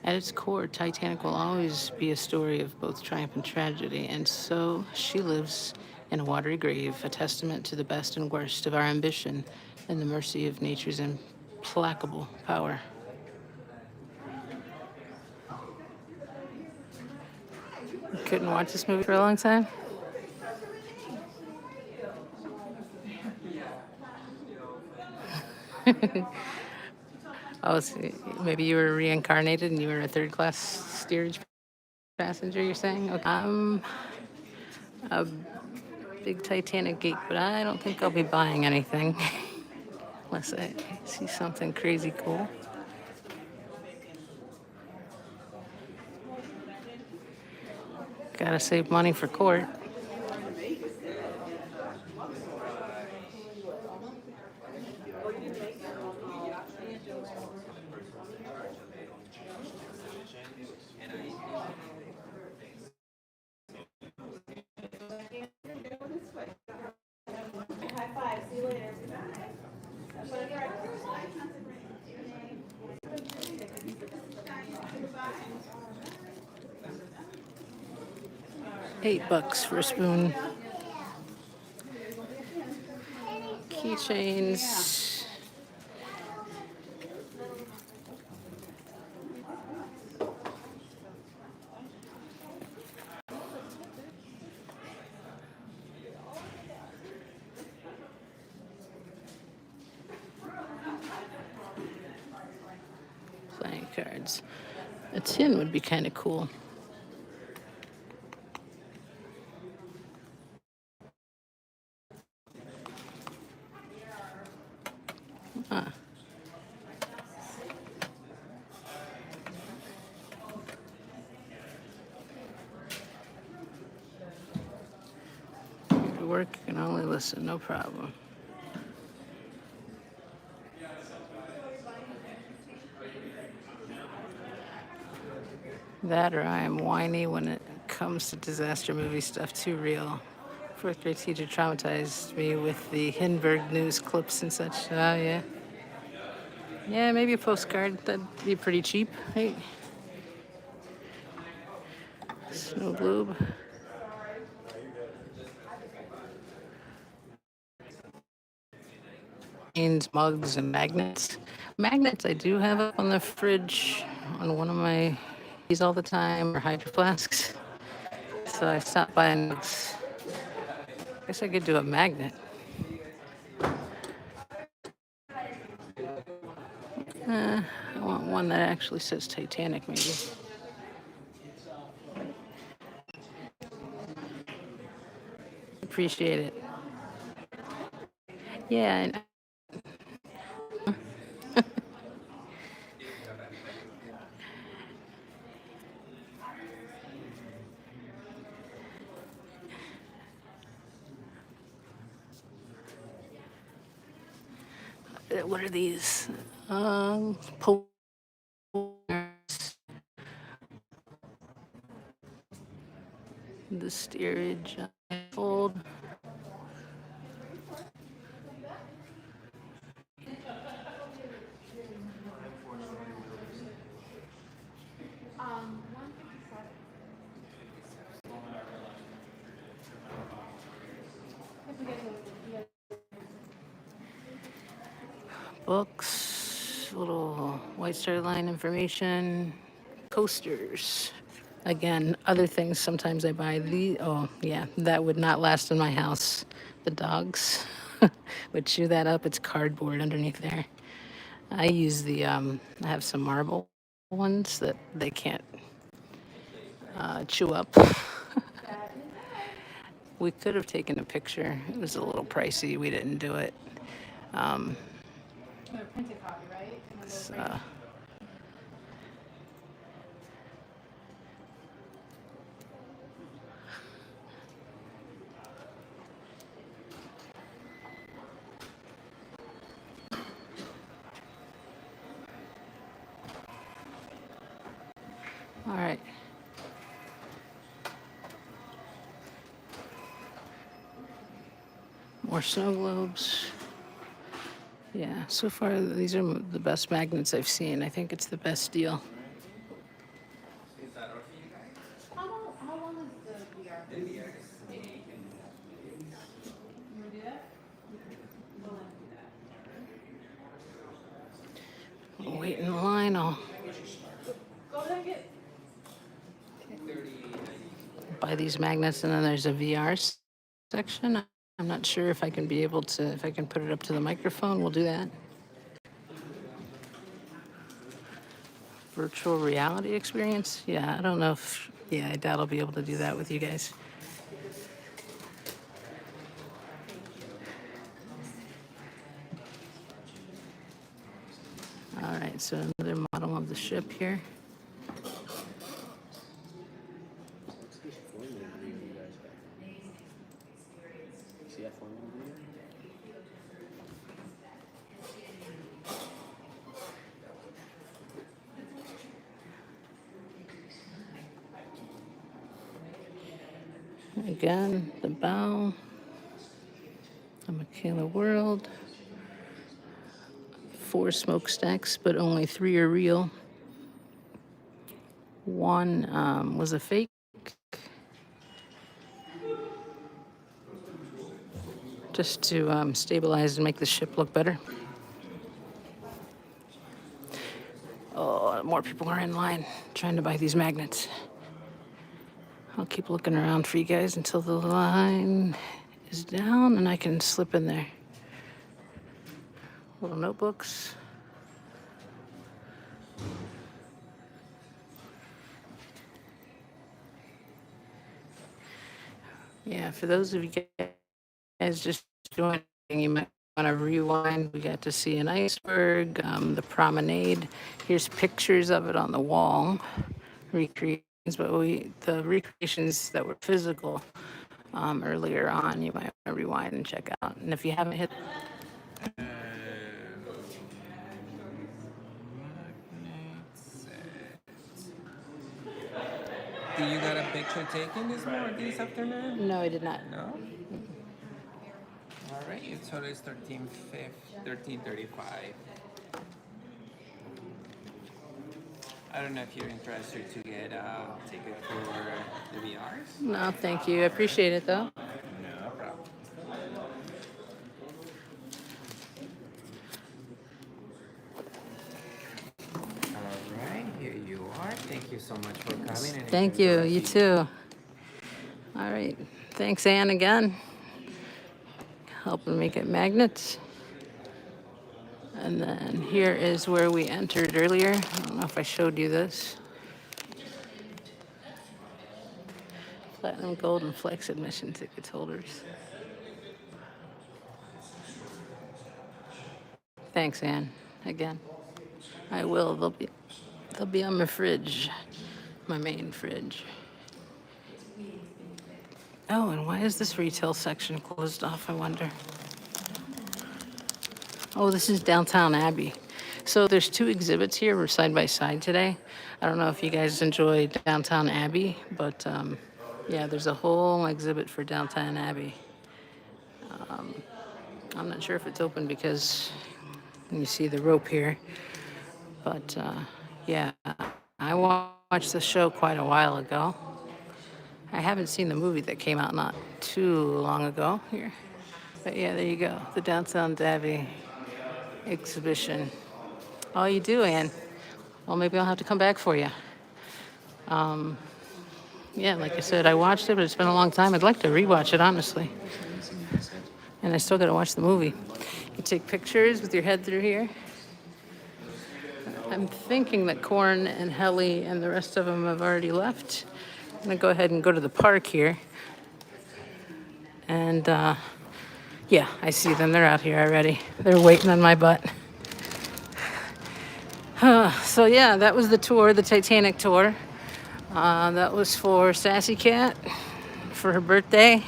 At its core, Titanic will always be a story of both triumph and tragedy, and so she lives in a watery grave, a testament to the best and worst of our ambition and the mercy of nature's implacable power. Couldn't watch this movie for a long time. Oh, so maybe you were reincarnated and you were a third-class steerage passenger, you're saying? Okay. I'm a big Titanic geek, but I don't think I'll be buying anything unless I see something crazy cool. Gotta save money for court. $8 for a spoon. Keychains. postcards. A tin would be kind of cool. Huh. If you work, you can only listen, no problem. That or I am whiny when it comes to disaster movie stuff, too real. Fourth grade teacher traumatized me with the Hindenburg news clips and such. Oh, yeah. Yeah, maybe a postcard. That'd be pretty cheap, right? Snow globe. Mugs and magnets. Magnets I do have up on the fridge on one of my these all the time, or hydro flasks. So I stopped buying mugs. Guess I could do a magnet. I want one that actually says Titanic, maybe. Appreciate it. Yeah, and what are these? Posters. The steerage fold. Books, little White Star Line information, coasters. Again, other things. Sometimes I buy the. Oh, yeah, that would not last in my house. The dogs would chew that up. It's cardboard underneath there. I use the. I have some marble ones that they can't chew up. We could have taken a picture. It was a little pricey. We didn't do it. It's, all right. More snow globes. Yeah, so far these are the best magnets I've seen. I think it's the best deal. Wait in line. I'll buy these magnets, and then there's a VR section. I'm not sure if I can be able to, if I can put it up to the microphone. We'll do that. Virtual reality experience? Yeah, I don't know if, yeah, I doubt I'll be able to do that with you guys. All right, so another model of the ship here. Again, the bow, the Michaela World, 4 smokestacks, but only 3 are real. 1 was a fake. Just to stabilize and make the ship look better. Oh, more people are in line trying to buy these magnets. I'll keep looking around for you guys until the line is down and I can slip in there. Little notebooks. Yeah, for those of you guys just joining, you might want to rewind. We got to see an iceberg, the promenade. Here's pictures of it on the wall, recreations, but the recreations that were physical earlier on, you might want to rewind and check out. And if you haven't hit, Do you got a picture taken this afternoon? no, I did not. No? All right, your total is 1335. I don't know if you're interested to get a ticket for the VRs. No, thank you. I appreciate it though. No problem. All right, here you are. Thank you so much for coming. And Thank enjoy you. the You rest too. All right. Thanks, Anne, again. Helping me get magnets. And then here is where we entered earlier. I don't know if I showed you this. Platinum, gold, and flex admission ticket holders. Thanks, Anne. Again. I will. They'll be on my fridge. My main fridge. Oh, and why is this retail section closed off, I wonder? Oh, this is Downtown Abbey. So there's two exhibits here. We're side by side today. I don't know if you guys enjoy Downtown Abbey, but yeah, there's a whole exhibit for Downtown Abbey. I'm not sure if it's open because you see the rope here. But yeah, I watched the show quite a while ago. I haven't seen the movie that came out not too long ago here. But yeah, there you go. The Downtown Abbey Exhibition. Oh, you do, Ann? Well, maybe I'll have to come back for you. Yeah, like I said, I watched it, but it's been a long time. I'd like to rewatch it, honestly. And I still got to watch the movie. You take pictures with your head through here. I'm thinking that Corn and Helly and the rest of them have already left. I'm going to go ahead and go to the park here. And yeah, I see them. They're out here already. They're waiting on my butt. So yeah, that was the tour, the Titanic tour. That was for Sassy Cat for her birthday.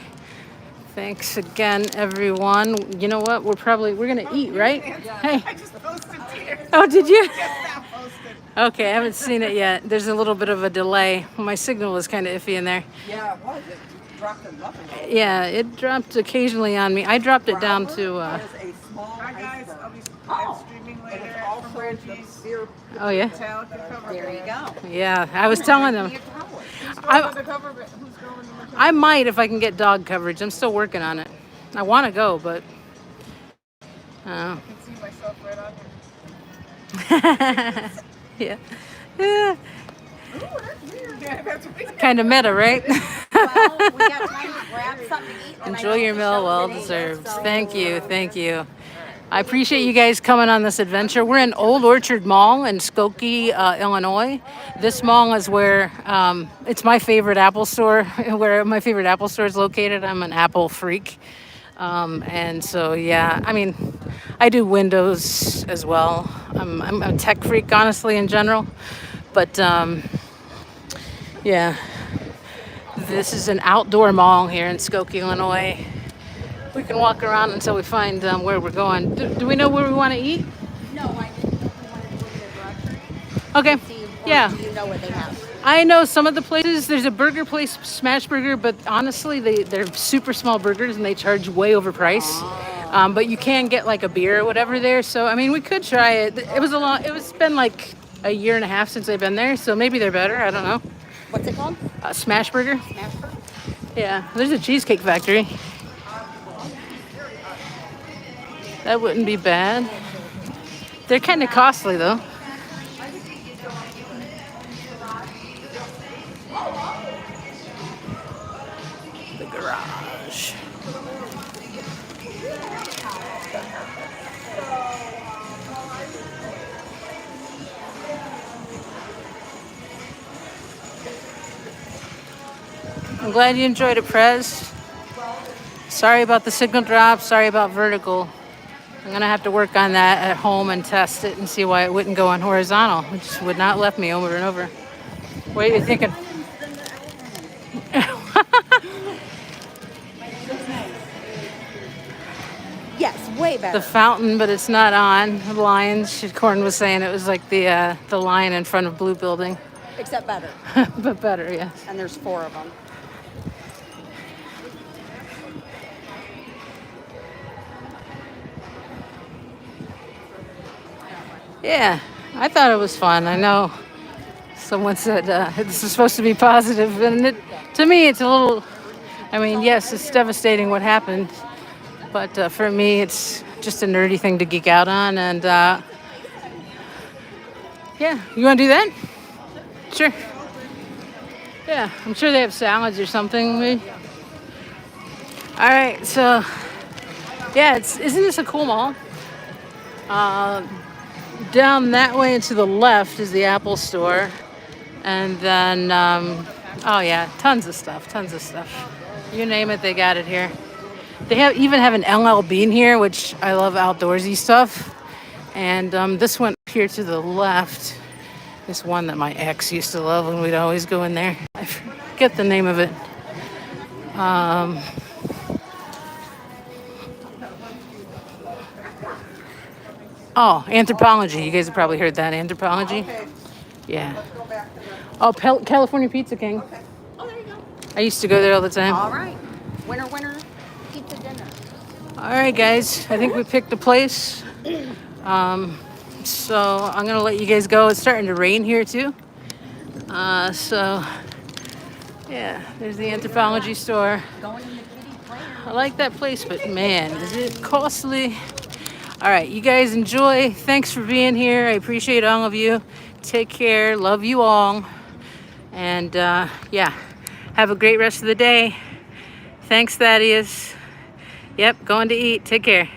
Thanks again, everyone. You know what? We're gonna eat, right? Hey. I just posted here. Oh, did you? Just now posted. Okay, I haven't seen it yet. There's a little bit of a delay. My signal was kind of iffy in there. Yeah, it was. It dropped a lot. Yeah, it dropped occasionally on me. I dropped it down to. That is a small Hi guys, iceberg. I'll be live streaming And later it's at also the Fergie's beer. Oh yeah. Metallica cover. There you go. Yeah, I was telling them. Your towel. Who's going I- to the cover? Who's going to the I might if I can get dog coverage. I'm still working on it. I want to go, but. I can see myself right on here. Yeah. Yeah. Ooh, that's weird. Yeah, that's weird. Kind of meta, right? Well, we got time to grab something to eat. and I Enjoy know your the meal, show's well at 8, deserved. so- Thank you, thank you. I appreciate you guys coming on this adventure. We're in Old Orchard Mall in Skokie, Illinois. This mall is where it's my favorite Apple store, where my favorite Apple store is located. I'm an Apple freak. And so, yeah, I mean, I do Windows as well. I'm a tech freak, honestly, in general. But, yeah, this is an outdoor mall here in Skokie, Illinois. We can walk around until we find where we're going. Do we know where we want to eat? No, I didn't know if you wanted to go to the directory. Okay, See, or yeah. do you know what they have? I know some of the places. There's a burger place, Smash Burger, but honestly, they're super small burgers and they charge way overpriced. But you can get like a beer or whatever there. So I mean, we could try it. It's been like a year and a half since I've been there, so maybe they're better. I don't know. What's it called? Smash Burger. Smash Burger? Yeah, there's a Cheesecake Factory. That wouldn't be bad. They're kind of costly though. The garage. I'm glad you enjoyed it, Prez. Sorry about the signal drop. Sorry about vertical. I'm gonna have to work on that at home and test it and see why it wouldn't go on horizontal. It just would not let me over and over. What are you thinking? Yes, way better. The fountain, but it's not on. The lions. Corn was saying it was like the lion in front of Blue Building, Except better. but better, yes. And there's 4 of them. Yeah, I thought it was fun. I know someone said this is supposed to be positive, and to me, it's a little. I mean, yes, it's devastating what happened, but for me, it's just a nerdy thing to geek out on. And yeah, you want to do that? Sure. Yeah, I'm sure they have salads or something. Maybe. All right, so yeah, isn't this a cool mall? Down that way and to the left is the Apple store. And then, oh yeah, tons of stuff. You name it, they got it here. They even have an LL Bean here, which I love outdoorsy stuff. And this one here to the left is one that my ex used to love when we'd always go in there. I forget the name of it. Oh, Anthropology. You guys have probably heard that. Anthropology. Okay, Yeah. let's go back to the. Oh, California Pizza King. Okay. Oh, there you go. I used to go there all the time. All right. Winner, winner, pizza dinner. All right, guys. I think we picked a place. So I'm gonna let you guys go. It's starting to rain here too. So yeah, there's the Anthropology store. Going in the kitty player. I like that place, but man, is it costly. All right, you guys enjoy. Thanks for being here. I appreciate all of you. Take care. Love you all. And yeah, have a great rest of the day. Thanks, Thaddeus. Yep, going to eat. Take care.